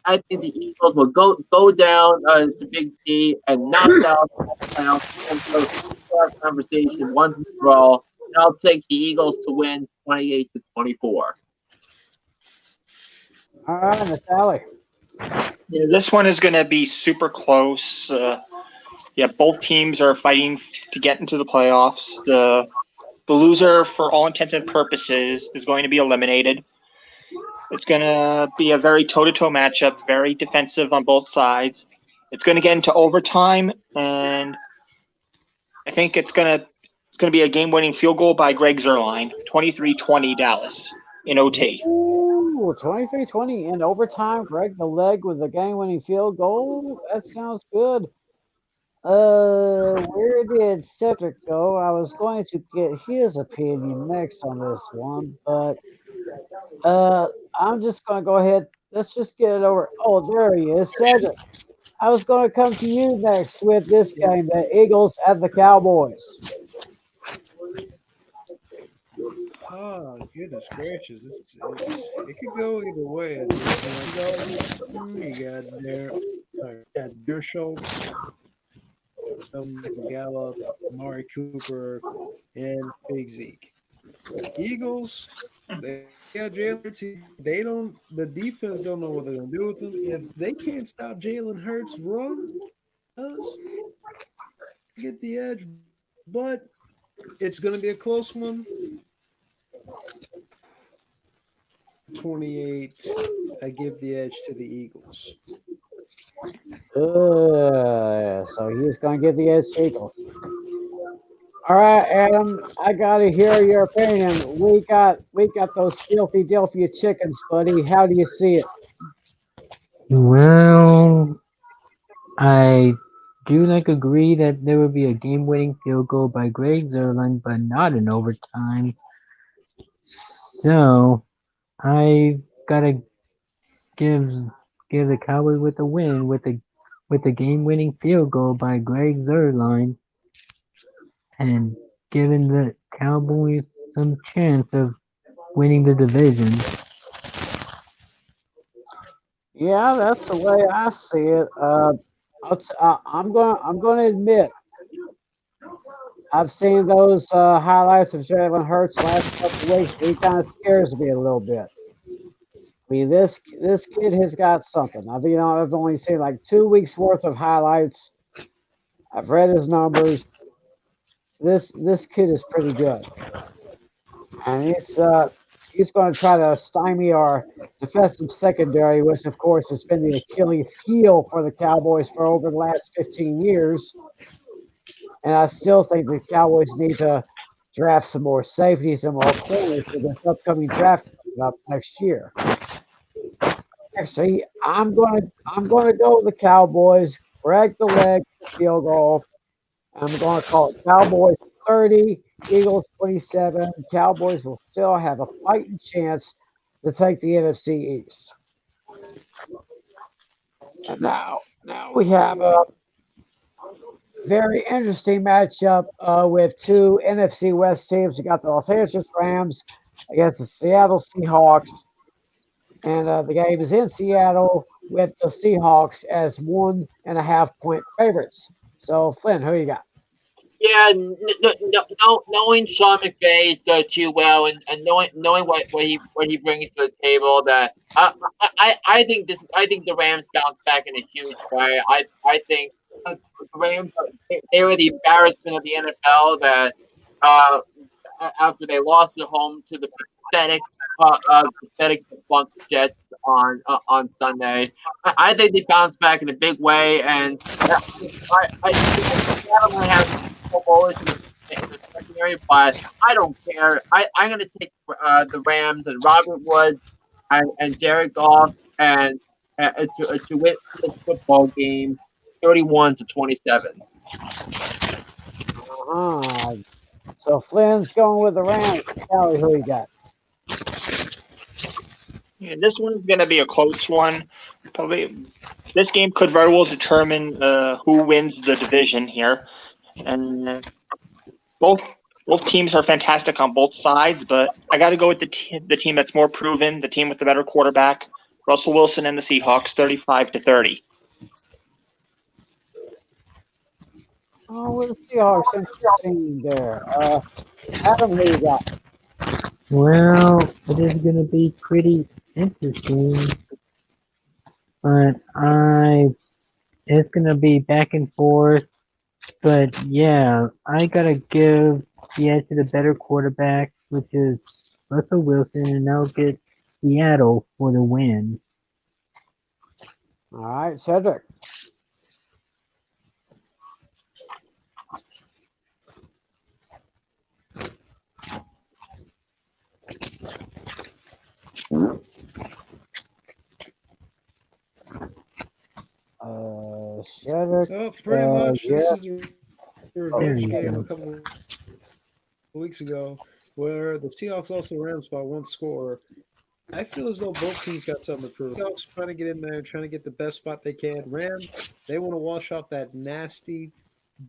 I think the Eagles will go down to Big D and knock out the playoffs and so conversation once and for all. I'll take the Eagles to win 28-24. All right, Natalie. Yeah, this one is going to be super close. Yeah, both teams are fighting to get into the playoffs. The loser, for all intents and purposes, is going to be eliminated. It's going to be a very toe-to-toe matchup, very defensive on both sides. It's going to get into overtime, and I think it's going to be a game-winning field goal by Greg Zerline, 23-20 Dallas in OT. Ooh, 23-20 in overtime. Greg the leg with the game-winning field goal. That sounds good. Where did Cedric go? I was going to get his opinion next on this one, but I'm just going to go ahead let's just get it over. Oh, there he is, Cedric. I was going to come to you next with this Yep. game, the Eagles at the Cowboys. Oh, goodness gracious. It could go either way at this point. You got Der Schultz, Michael Gallup, Amari Cooper, and Big Zeke. Eagles, they got Jalen Hurts. They don't. The defense don't know what they're gonna do with them. If they can't stop Jalen Hurts' run, does get the edge, but it's gonna be a close one. 28. I give the edge to the Eagles. So he's going to get the edge to Eagles. All right, Adam, I got to hear your opinion. We got those Philadelphia chickens, buddy. How do you see it? Well, I do like agree that there will be a game-winning field goal by Greg Zerline, but not in overtime. So I gotta give give the Cowboys with a win with a game-winning field goal by Greg Zerline, and giving the Cowboys some chance of winning the division. Yeah, that's the way I see it. I'm going to admit I've seen those highlights of Jalen Hurts last couple of weeks. He kind of scares me a little bit. I mean, this kid has got something. I've only seen like 2 weeks worth of highlights. I've read his numbers. This kid is pretty good, and he's going to try to stymie our defensive secondary, which of course has been the Achilles heel for the Cowboys for over the last 15 years. And I still think the Cowboys need to draft some more safeties and more corners for this upcoming draft coming up next year. Actually, I'm gonna go with the Cowboys. Break the leg field goal. I'm gonna call it Cowboys 30, Eagles 27. Cowboys will still have a fighting chance to take the NFC East. And now we have a very interesting matchup with two NFC West teams. We got the Los Angeles Rams against the Seattle Seahawks, and the game is in Seattle with the Seahawks as 1.5 point favorites. So, Flynn, who you got? Yeah, knowing Sean McVay so too well, and knowing what he brings to the table, that I think the Rams bounce back in a huge way. I think the Rams they were the embarrassment of the NFL that uh, after they lost at home to the pathetic defunct Jets on Sunday. I think they bounce back in a big way, and I don't have bowlers in the secondary, but I don't care. I'm going to take the Rams and Robert Woods and Jared Goff to win this football game, 31-27. Uh-huh. So Flynn's going with the Rams. Callie, who you got? Yeah, this one's going to be a close one. Probably this game could very well determine who wins the division here. And both both teams are fantastic on both sides, but I got to go with the team that's more proven, the team with the better quarterback, Russell Wilson and the Seahawks, 35-30. Oh, with the Seahawks, interesting there. Adam, who you got? Well, it is gonna be pretty interesting, but it's gonna be back and forth. But yeah, I gotta give the edge to the better quarterback, which is Russell Wilson, and I'll get Seattle for the win. All right, Cedric. Cedric. Oh, pretty much. Yeah. This is a Oh, There revenge you game a go. couple weeks ago where the Seahawks lost the Rams by one score. I feel as though both teams got something to prove. Seahawks trying to get in there, trying to get the best spot they can. Rams, they want to wash off that nasty,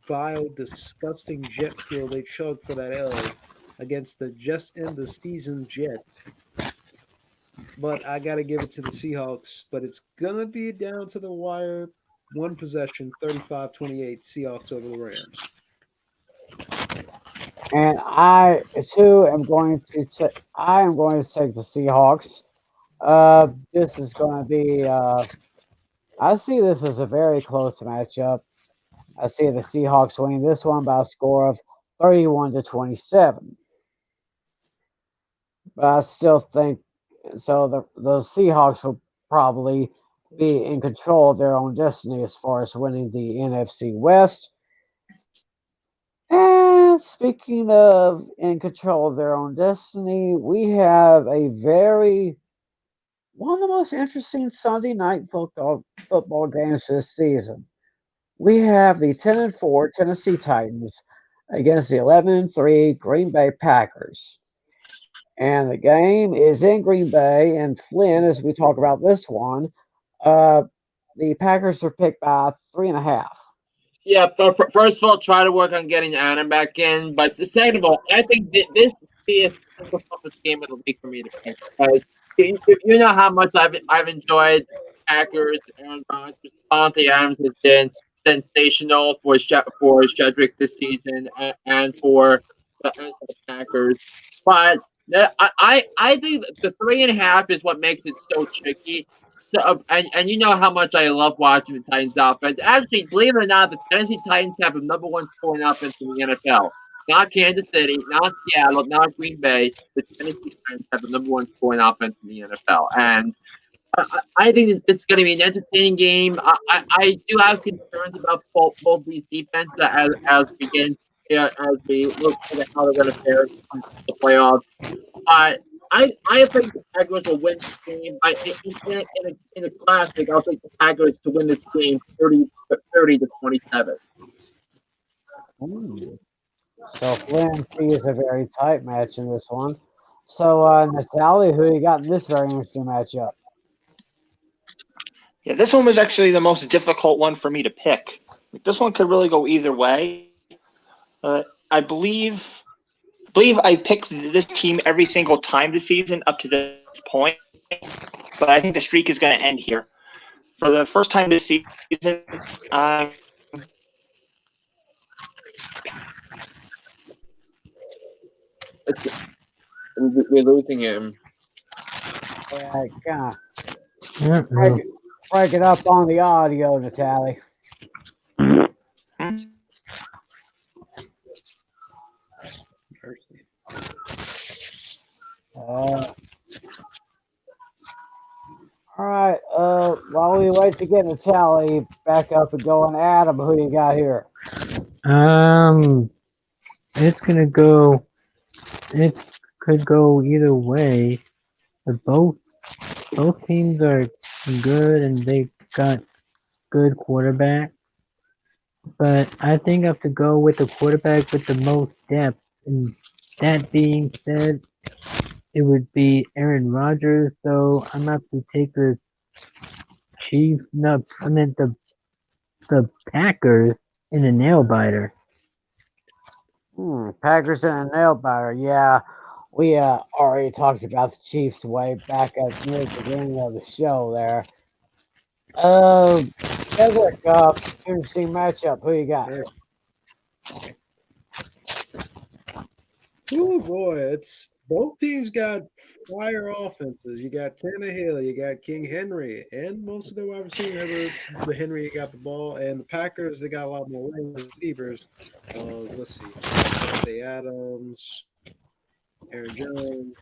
vile, disgusting jet fuel they chugged for that L against the just end the season Jets. But I got to give it to the Seahawks. But it's going to be down to the wire. One possession, 35-28, Seahawks over the Rams. And I too am going to I am going to take the Seahawks. This is going to be. I see this as a very close matchup. I see the Seahawks winning this one by a score of 31-27. But I still think so. The Seahawks will probably be in control of their own destiny as far as winning the NFC West. And speaking of in control of their own destiny, we have a very one of the most interesting Sunday night football games this season. We have the 10-4 Tennessee Titans against the 11-3 Green Bay Packers. And the game is in Green Bay and Flynn as we talk about this one. Uh, the Packers are picked by 3.5. Yeah, first of all, try to work on getting Adam back in. But second of all, I think this is the toughest game of the week for me to pick. Because you know how much I've enjoyed Packers and Monty Adams has been sensational for Shedrick this season and for the Packers. But I think the 3.5 is what makes it so tricky. So and you know how much I love watching the Titans offense. Actually, believe it or not, the Tennessee Titans have the number one scoring offense in the NFL. Not Kansas City, not Seattle, not Green Bay. The Tennessee Titans have the number one scoring offense in the NFL, and I think this is going to be an entertaining game. I do have concerns about both these defenses as we get as we look at how they're going to fare in the playoffs. I think the Packers will win this game. In a classic, I'll take the Packers to win this game 30-27. Ooh. So Flynn sees a very tight match in this one. So Natalie, who you got in this very interesting matchup? Yeah, this one was actually the most difficult one for me to pick. This one could really go either way. I believe I picked this team every single time this season up to this point, but I think the streak is going to end here. For the first time this season, We're losing him. Yeah, kind of Uh-oh. break it up on the audio, Natalie. Uh, all right. While we wait to get Natalie back up and going, Adam, who you got here? It's gonna go. It could go either way. But both teams are good and they got good quarterback. But I think I have to go with the quarterback with the most depth. And that being said, it would be Aaron Rodgers. So I'm gonna have to take the Chiefs. No, I meant the Packers in a nail biter. Packers and a nail biter. Yeah, we already talked about the Chiefs way back at near the beginning of the show there. Cedric, interesting matchup. Who you got? Oh boy, it's both teams got fire offenses. You got Tannehill, you got King Henry, and most of the wide receivers, the Henry got the ball, and the Packers they got a lot more receivers. Let's see, Devontae Adams, Aaron Jones,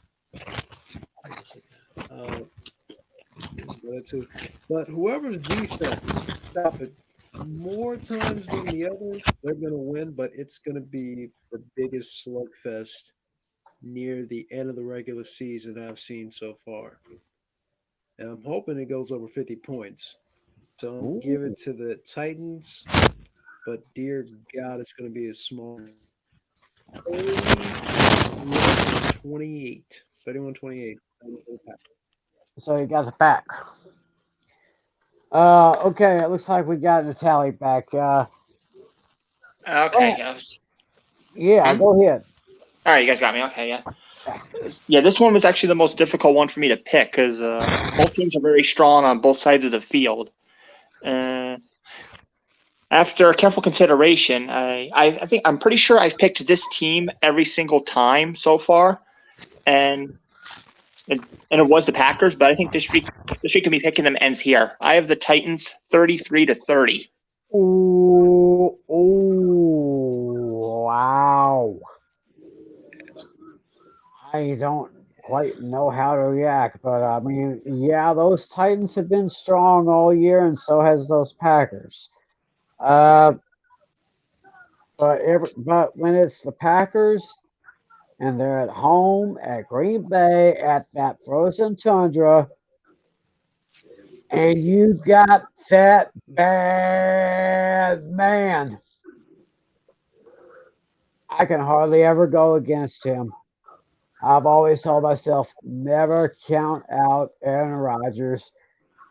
too. But whoever's defense stop it more times than the other, they're going to win. But it's going to be the biggest slugfest near the end of the regular season I've seen so far. And I'm hoping it goes over 50 points. So I'll give it to the Titans. But dear God, it's going to be a small 31-28. 31-28. So you got the pack. Okay, it looks like we got the tally back. Go Okay. ahead. Yeah, Hmm? go ahead. All right, you guys got me. Okay, yeah. Yeah, this one was actually the most difficult one for me to pick because both teams are very strong on both sides of the field. Uh, After careful consideration, I think I'm pretty sure I've picked this team every single time so far, and and it was the Packers. But I think this streak of me picking them ends here. I have the Titans 33-30. Ooh, ooh, wow. I don't quite know how to react, but I mean, yeah, those Titans have been strong all year, and so has those Packers. Uh, but when it's the Packers and they're at home at Green Bay at that frozen tundra, and you got that bad man, I can hardly ever go against him. I've always told myself never count out Aaron Rodgers.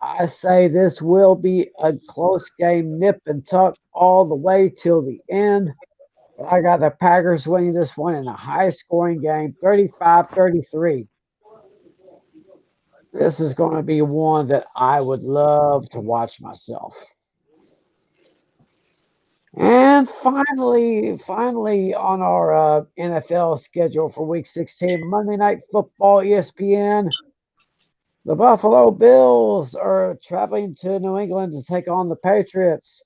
I say this will be a close game, nip and tuck all the way till the end. But I got the Packers winning this one in a high scoring game, 35-33. This is going to be one that I would love to watch myself. And finally on our NFL schedule for Week 16, Monday Night Football, ESPN. The Buffalo Bills are traveling to New England to take on the Patriots,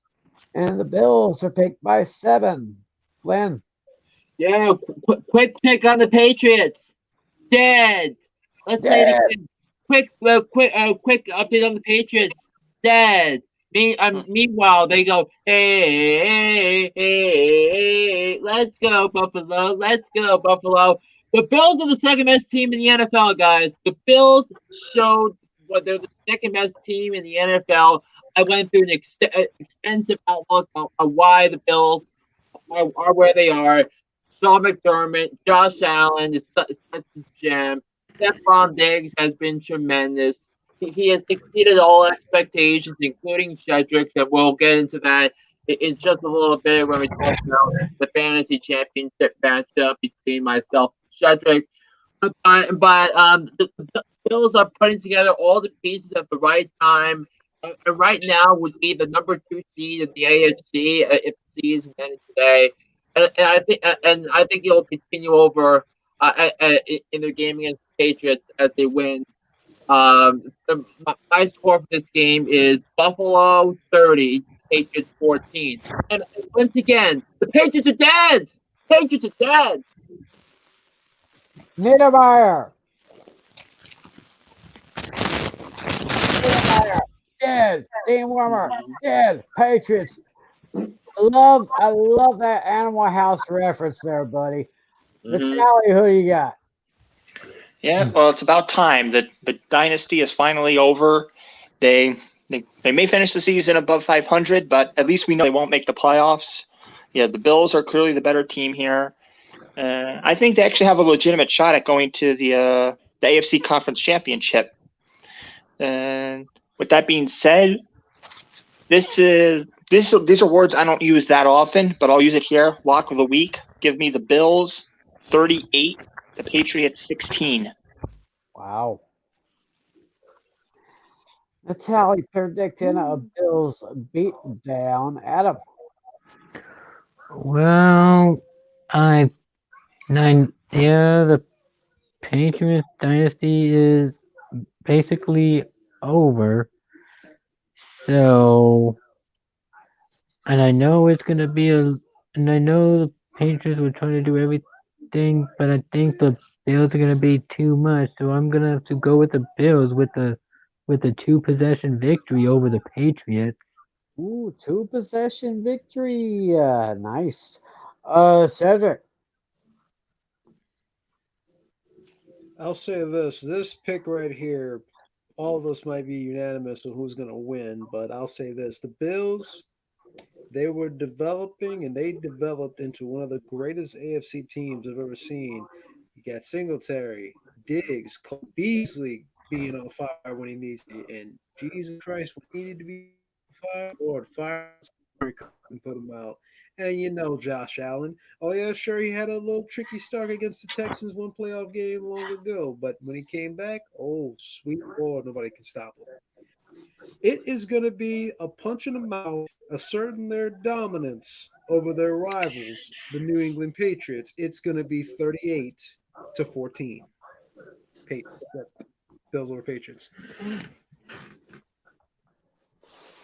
and the Bills are picked by 7. Glenn, Yeah, quick pick on the Patriots. Dead. Let's say it dead. again. Quick update on the Patriots. Dead. Meanwhile, they go, hey, let's go, Buffalo. Let's go, Buffalo. The Bills are the second best team in the NFL, guys. The Bills showed what they're the second best team in the NFL. I went through an extensive outlook on why the Bills are where they are. Sean McDermott, Josh Allen is such a gem. Stephon Diggs has been tremendous. He has exceeded all expectations, including Shedrick's, and we'll get into that in just a little bit when we talk about the fantasy championship matchup between myself and Shedrick. The Bills are putting together all the pieces at the right time. And right now would be the number 2 seed in the AFC if the season ended today. And I think it'll continue over in their game against the Patriots as they win. My score for this game is Buffalo 30, Patriots 14. And once again, the Patriots are dead. Patriots are dead. Niedermeyer, Niedermeyer, dead. Dean Wormer, dead. Patriots. I love that Animal House reference there, buddy. Mm-hmm. Natalie, who you got? Yeah, well, it's about time. The dynasty is finally over. They, they may finish the season above 500, but at least we know they won't make the playoffs. Yeah, the Bills are clearly the better team here. I think they actually have a legitimate shot at going to the AFC Conference Championship. And with that being said, these are words I don't use that often, but I'll use it here. Lock of the week. Give me the Bills 38, the Patriots 16. Wow. Natalie predicting a Bills beat down. Adam. Well, I yeah, the Patriots dynasty is basically over. So, and I know it's gonna be and I know the Patriots were trying to do everything, but I think the Bills are gonna be too much. So I'm gonna have to go with the Bills with the 2 possession victory over the Patriots. Ooh, 2 possession victory. Nice. Cedric. I'll say this: this pick right here, all of us might be unanimous on who's going to win, but I'll say this: the Bills, they were developing, and they developed into one of the greatest AFC teams I've ever seen. You got Singletary, Diggs, Cole Beasley, being on fire when he needs to. And Jesus Christ, when he needed to be on fire, Lord, fire and put him out. And you know Josh Allen. Oh yeah, sure he had a little tricky start against the Texans one playoff game long ago, but when he came back, oh sweet Lord, nobody can stop him. It is going to be a punch in the mouth, asserting their dominance over their rivals, the New England Patriots. It's going to be 38-14. Bills over Patriots.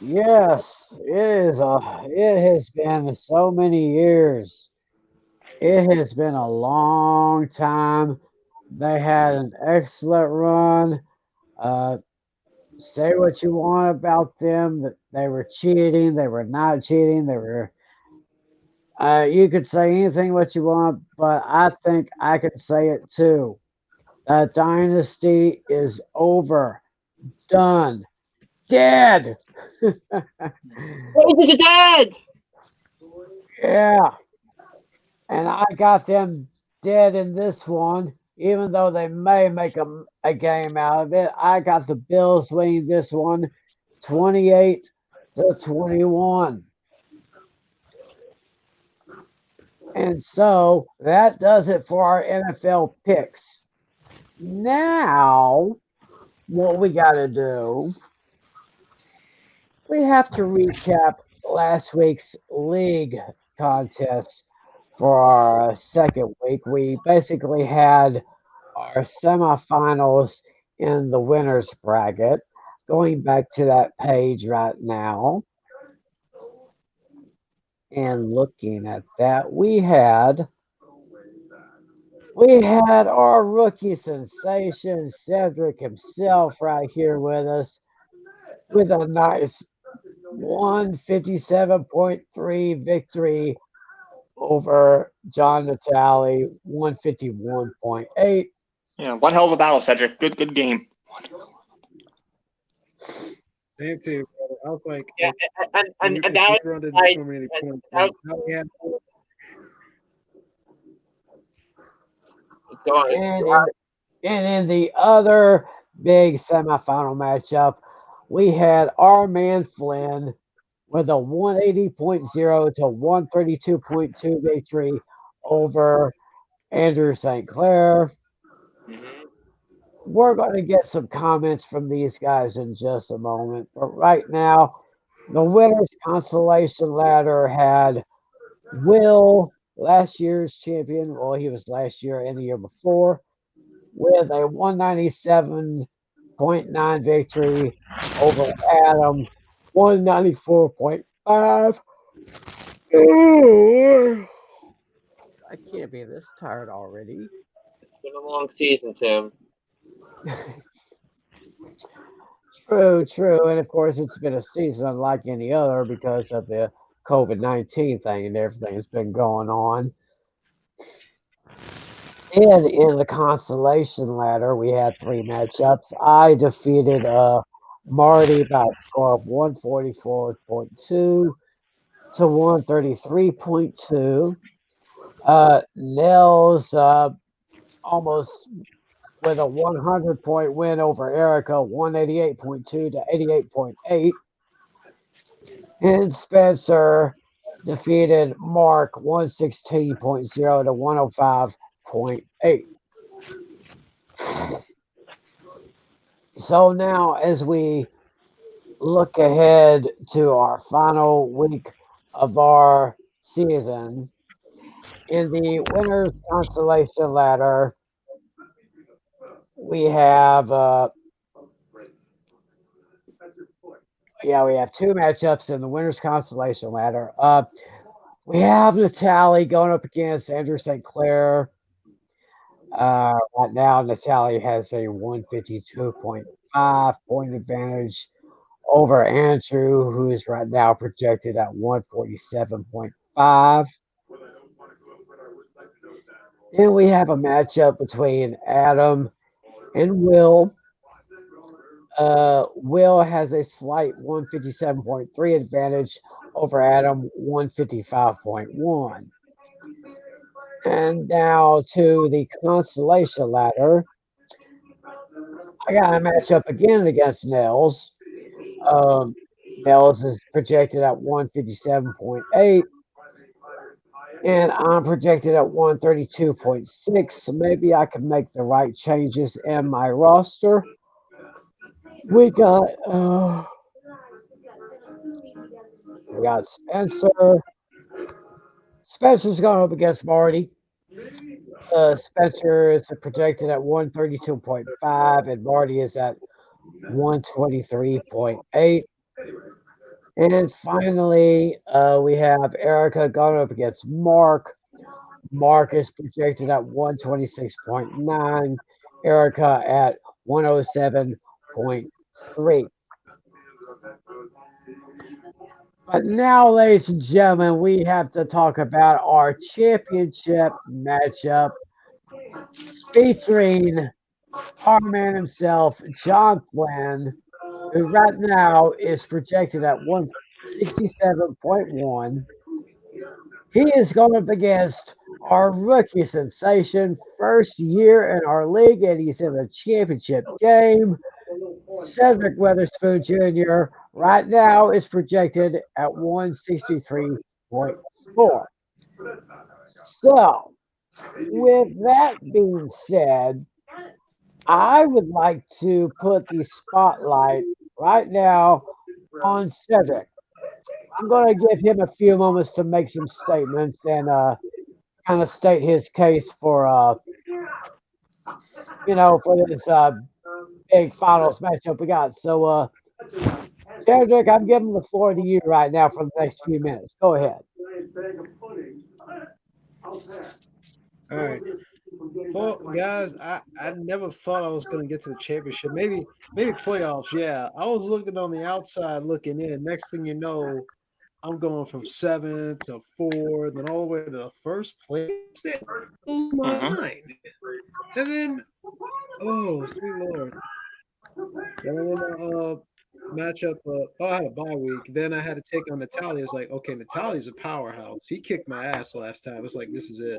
Yes, it is. It has been so many years. It has been a long time. They had an excellent run. Uh, say what you want about them, that they were cheating, they were not cheating, they were. You could say anything what you want, but I think I can say it too. That dynasty is over, done, dead. Patriots are dead. Yeah, and I got them dead in this one. Even though they may make a game out of it, I got the Bills winning this one 28-21. And so that does it for our NFL picks. Now, what we got to do, we have to recap last week's league contest for our second week. We basically had our semifinals in the winners bracket. Going back to that page right now and looking at that, we had our rookie sensation Cedric himself right here with us with a nice 157.3 victory over John Natale 151.8. Yeah, one hell of a battle, Cedric. Good game. Same to you, brother. I was like, Yeah, and and that your run didn't I score me any points. that, Now we have go on. And in the other big semifinal matchup, we had our man Flynn with a 180.0 to 132.2 victory over Andrew St. Clair. Mhm. We're going to get some comments from these guys in just a moment. But right now, the winners consolation ladder had Will, last year's champion. Well, he was last year and the year before, with a 197.9 victory over Adam, 194.5. I can't be this tired already. It's been a long season, Tim. True, true. And of course, it's been a season unlike any other because of the COVID-19 thing and everything that's been going on. And in the consolation ladder, we had three matchups. I defeated Marty by a score of 144.2 to 133.2. Nels almost with a 100-point win over Erica, 188.2 to 88.8. And Spencer defeated Mark 116.0 to 105.8. So now, as we look ahead to our final week of our season, in the winners consolation ladder, we have we have two matchups in the winners consolation ladder. We have Natalie going up against Andrew St. Clair. Right now, Natalie has a 152.5 point advantage over Andrew, who is right now projected at 147.5. And we have a matchup between Adam and Will. Will has a slight 157.3 advantage over Adam 155.1. And now to the consolation ladder. I got a matchup again against Nels. Um, Nels is projected at 157.8, and I'm projected at 132.6. So maybe I can make the right changes in my roster. We got uh, we got Spencer. Spencer's going up against Marty. Spencer is projected at 132.5, and Marty is at 123.8. And finally, we have Erica going up against Mark. Mark is projected at 126.9, Erica at 107.3. But now, ladies and gentlemen, we have to talk about our championship matchup featuring our man himself, John Flynn, who right now is projected at 167.1. He is going up against our rookie sensation, first year in our league, and he's in the championship game. Cedric Weatherspoon Jr. right now is projected at 163.4. So, with that being said, I would like to put the spotlight right now on Cedric. I'm going to give him a few moments to make some statements and kind of state his case for for this big finals matchup we got. So, Cedric, I'm giving the floor to you right now for the next few minutes. Go ahead. All right. Well, guys, I never thought I was going to get to the championship. Maybe playoffs. Yeah, I was looking on the outside, looking in. Next thing you know, I'm going from 7th to 4th, then all the way to the first place. It blew my mind. And then, oh, sweet Lord. Then I went matchup. I had a bye week. Then I had to take on Natalia. It's like, okay, Natalia's a powerhouse. He kicked my ass last time. It's like, this is it.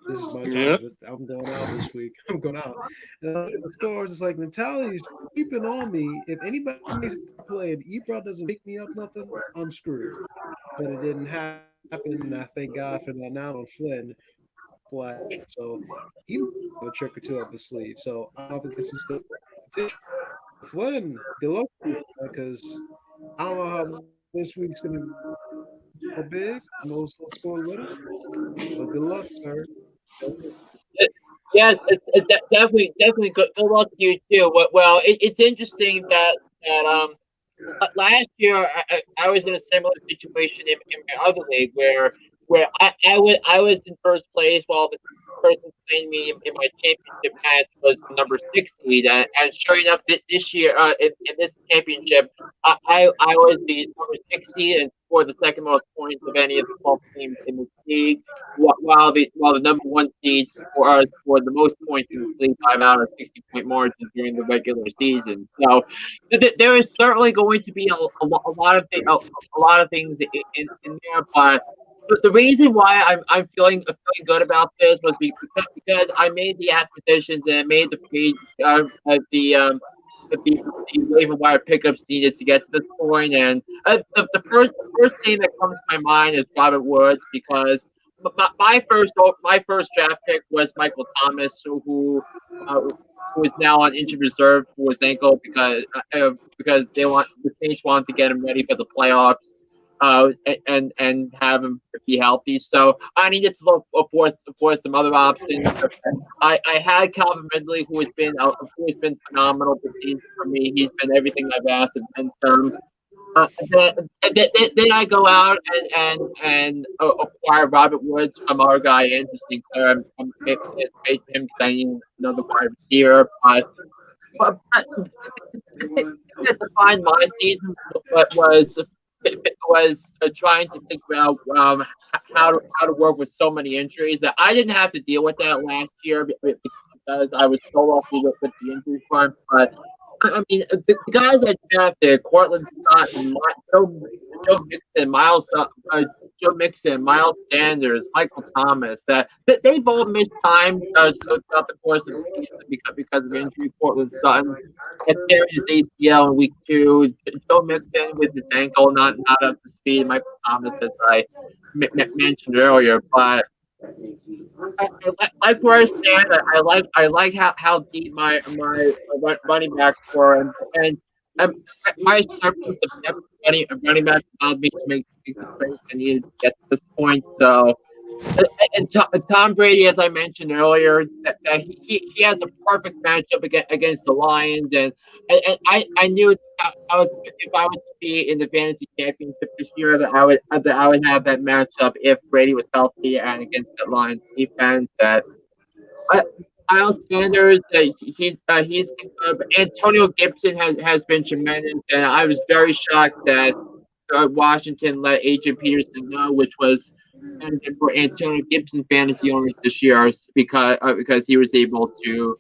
This is my time. I'm going out this week. I'm going out. And the scores, it's like Natalia's keeping on me. If anybody makes a play and Ebro doesn't pick me up nothing, I'm screwed. But it didn't happen. And I thank God for that now on Flynn Flash. So he have a trick or two up his sleeve. So I'm up against some stuff. Flynn, good luck to you, because I don't know how this week's going to go big. I know it's going to score little. But good luck, sir. Yes, definitely good luck to you too. Well, it's interesting that last year I was in a similar situation in my other league where I was in first place while the person playing me in my championship match was the number 6 seed, and sure enough, this year in this championship, I was the number 6 seed and scored the second most points of any of the 12 teams in the league, while the number 1 seed scored the most points in the league by about a 60-point margin during the regular season. So there is certainly going to be a lot of a lot of things in there, but the reason why I'm feeling good about this was because I made the acquisitions and I made the free the waiver wire pickups needed to get to this point. And the first name that comes to my mind is Robert Woods, because my first draft pick was Michael Thomas, who is now on injured reserve for his ankle because the Saints want to get him ready for the playoffs, and have him be healthy. So I needed to look for some other options. I had Calvin Ridley, who has been phenomenal this season for me. He's been everything I've asked and then some. Then I go out and acquire Robert Woods from our guy Andrew Sinclair. I'm paid him because I need another wide receiver. But to define my season was trying to figure out how to work with so many injuries that I didn't have to deal with that last year because I was so lucky with the injury front. But I mean, the guys that drafted Cortland Sutton, Joe Mixon, Joe Mixon, Miles Sanders, Michael Thomas, that they've all missed time throughout the course of the season because of injury. Portland Sutton and tearing his ACL in week 2. Joe Mixon with his ankle not up to speed. Michael Thomas, as I mentioned earlier, but like where I stand. I like how deep my running backs were, and my surplus of depth running backs allowed me to make the trades I needed to get to this point. So, and Tom Brady, as I mentioned earlier, that he has a perfect matchup against the Lions, and I knew that I was if I was to be in the fantasy championship this year that I would have that matchup if Brady was healthy and against the Lions defense. That I, Miles Sanders, he's been good, but Antonio Gibson has been tremendous, and I was very shocked that Washington let Adrian Peterson go, which was managing for Antonio Gibson fantasy owners this year because he was able to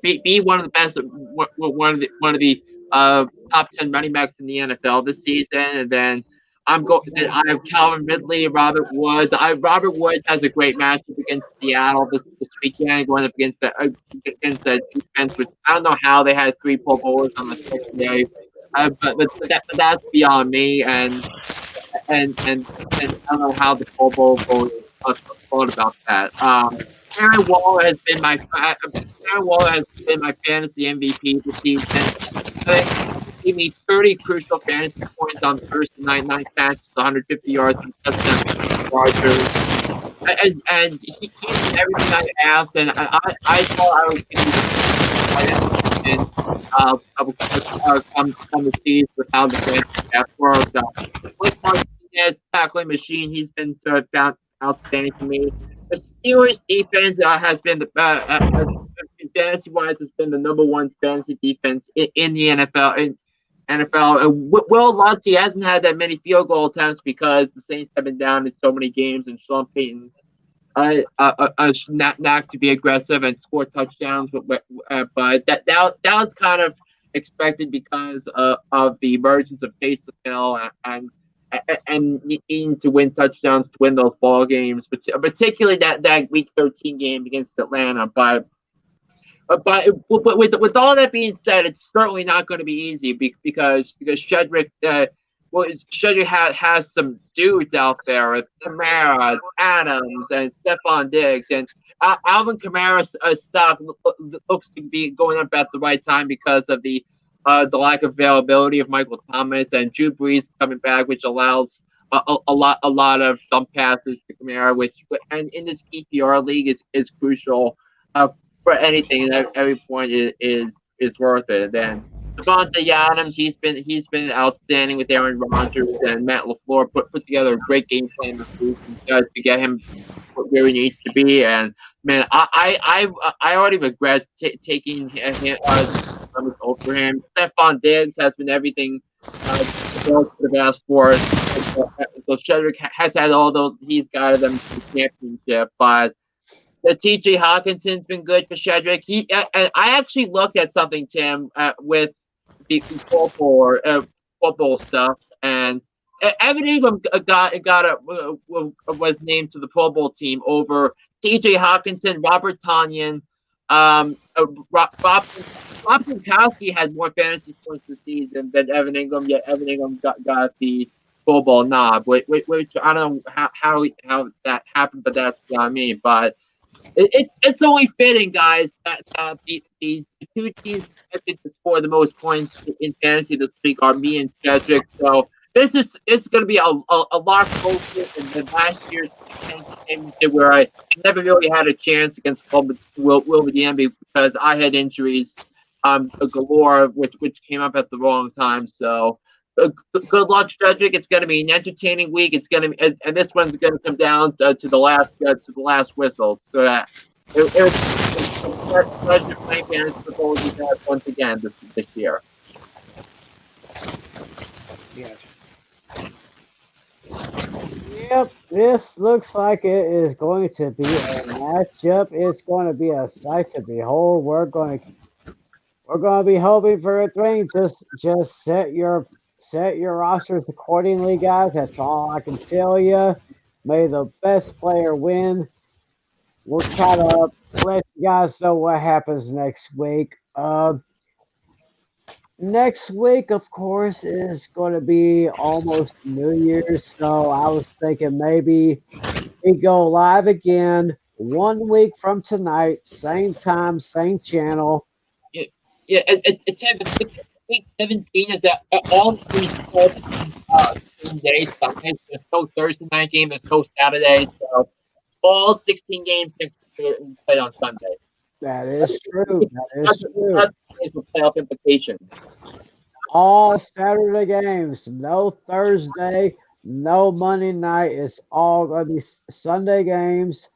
be one of the best one of the top 10 running backs in the NFL this season, and then. I have Calvin Ridley, Robert Woods. Robert Woods has a great matchup against Seattle this weekend, going up against the defense, which I don't know how they had 3 Pro Bowlers on the secondary, but that's beyond me, and I don't know how the Pro Bowl voters thought about that. Aaron Waller has been my Aaron Waller has been my fantasy MVP this season. Gave me 30 crucial fantasy points on Thursday night catches, 150 yards and touchdown Chargers. And he did everything I asked, and I thought I was going to be come the season with how the fantasy draft worked. With Martinez, tackling machine, he's been found outstanding to me. The Steelers defense has been fantasy wise has been the number 1 fantasy defense in the NFL. Will Lutz, he hasn't had that many field goal attempts because the Saints have been down in so many games, and Sean Payton's not to be aggressive and score touchdowns, but that was kind of expected because of the emergence of Taysom Hill and needing to win touchdowns to win those ball games, particularly that Week 13 game against Atlanta, but with all that being said, it's certainly not going to be easy because Shedrick Shedrick has some dudes out there with Kamara, Adams, and Stephon Diggs, and Alvin Kamara's stock looks to be going up at the right time because of the lack of availability of Michael Thomas and Drew Brees coming back, which allows a lot of dump passes to Kamara, which and in this PPR league is crucial. For anything, every point is worth it. Then Devontae Adams, he's been outstanding with Aaron Rodgers and Matt LaFleur put together a great game plan to get him where he needs to be. And man, I already regret taking him over him. Stephon Diggs has been everything the could have asked for. So Shedrick has had all those. He's guided them to the championship, but. The T.J. Hawkinson's been good for Shedrick. And I actually looked at something, Tim, with the football stuff, and Evan Ingram was named to the Pro Bowl team over T.J. Hawkinson, Robert Tonyan, Rob Gronkowski had more fantasy points this season than Evan Ingram. Yet Evan Ingram got the Pro Bowl nod, which I don't know how that happened, but that's beyond me. But it's only fitting, guys, that the 2 teams expected to score the most points in fantasy this week are me and Cedric. So this is going to be a lot closer than last year's championship, where I never really had a chance against Will McGanby because I had injuries galore, which came up at the wrong time. So. Good luck, Cedric. It's going to be an entertaining week. It's going to be, and this one's going to come down to the last whistle. So it was a pleasure playing fantasy football with you guys once again this year. Yeah. Yep, this looks like it is going to be a matchup. It's going to be a sight to behold. We're going to be hoping for a thing. Just set your rosters accordingly, guys. That's all I can tell you. May the best player win. We'll try to let you guys know what happens next week. Next week, of course, is going to be almost New Year's, so I was thinking maybe we go live again 1 week from tonight, same time, same channel. Yeah, yeah. It's week 17 is that all these days. There's no Thursday night game. There's no Saturday. So all 16 games next played on Sunday. That is true. That is true. That's for playoff implications. All Saturday games, no Thursday, no Monday night. It's all going to be Sunday games.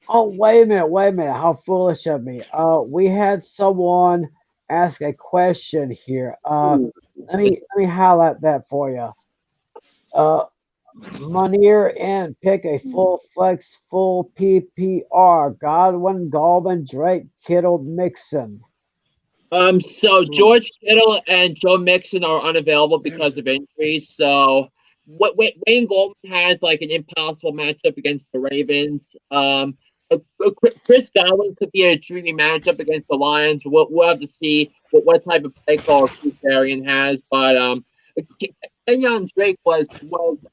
Oh, wait a minute. How foolish of me. We had someone ask a question here. Let me highlight that for you. Munir and pick a full flex, full PPR. Godwin, Gallman, Drake, Kittle, Mixon. So George Kittle and Joe Mixon are unavailable because of injuries. So Wayne Goldman has like an impossible matchup against the Ravens. Chris Godwin could be a dreamy matchup against the Lions. We'll have to see what type of play call Bruce Arian has. But Kenyon Drake was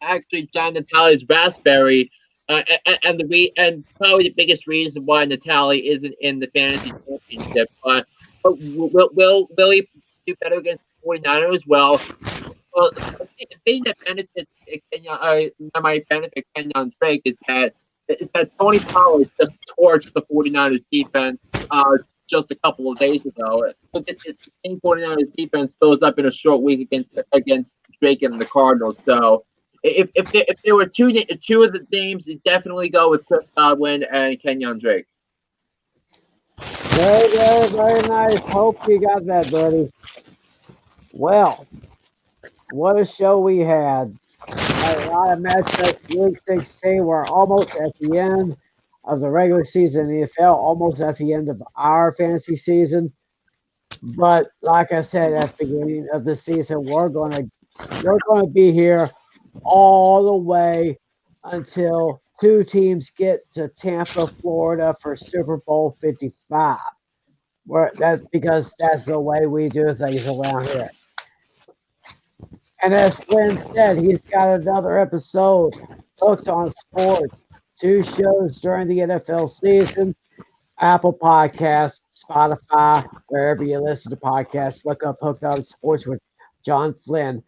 actually John Natale's raspberry, and probably the biggest reason why Natale isn't in the fantasy championship. But will he do better against the 49ers? Well, the thing that benefits that might benefit Kenyon Drake is that Tony Pollard just torched the 49ers defense just a couple of days ago. But the same 49ers defense goes up in a short week against Drake and the Cardinals. So if there were two of the names, you definitely go with Chris Godwin and Kenyon Drake. Very nice. Hope you got that, buddy. Well, what a show we had. A lot of matchups. Week 16. We're almost at the end of the regular season in the NFL, almost at the end of our fantasy season. But like I said at the beginning of the season, we're gonna be here all the way until two teams get to Tampa, Florida for Super Bowl 55. That's because that's the way we do things around here. And as Glenn said, he's got another episode, Hooked on Sports. 2 shows during the NFL season. Apple Podcasts, Spotify, wherever you listen to podcasts, look up Hooked on Sports with John Flynn.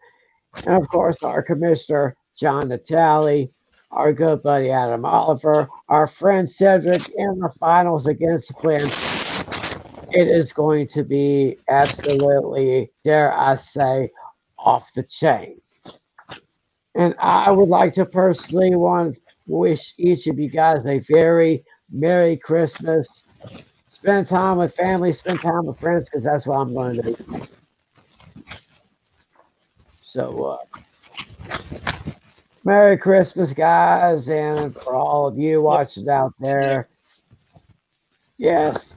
And of course, our commissioner, John Natale, our good buddy Adam Oliver, our friend Cedric in the finals against Flynn. It is going to be absolutely, dare I say, off the chain. And I would like to personally want to wish each of you guys a very Merry Christmas. Spend time with family, spend time with friends, because that's what I'm going to do. So, Merry Christmas, guys, and for all of you watching out there. Yes.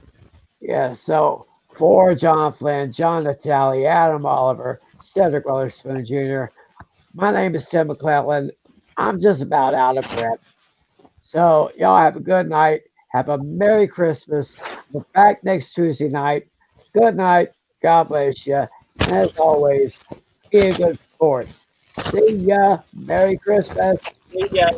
So, for John Flynn, John Natale, Adam Oliver, Cedric Witherspoon Jr., my name is Tim McClellan. I'm just about out of breath. So, y'all have a good night. Have a Merry Christmas. We're back next Tuesday night. Good night. God bless you. And as always, be a good sport. See ya. Merry Christmas. See ya.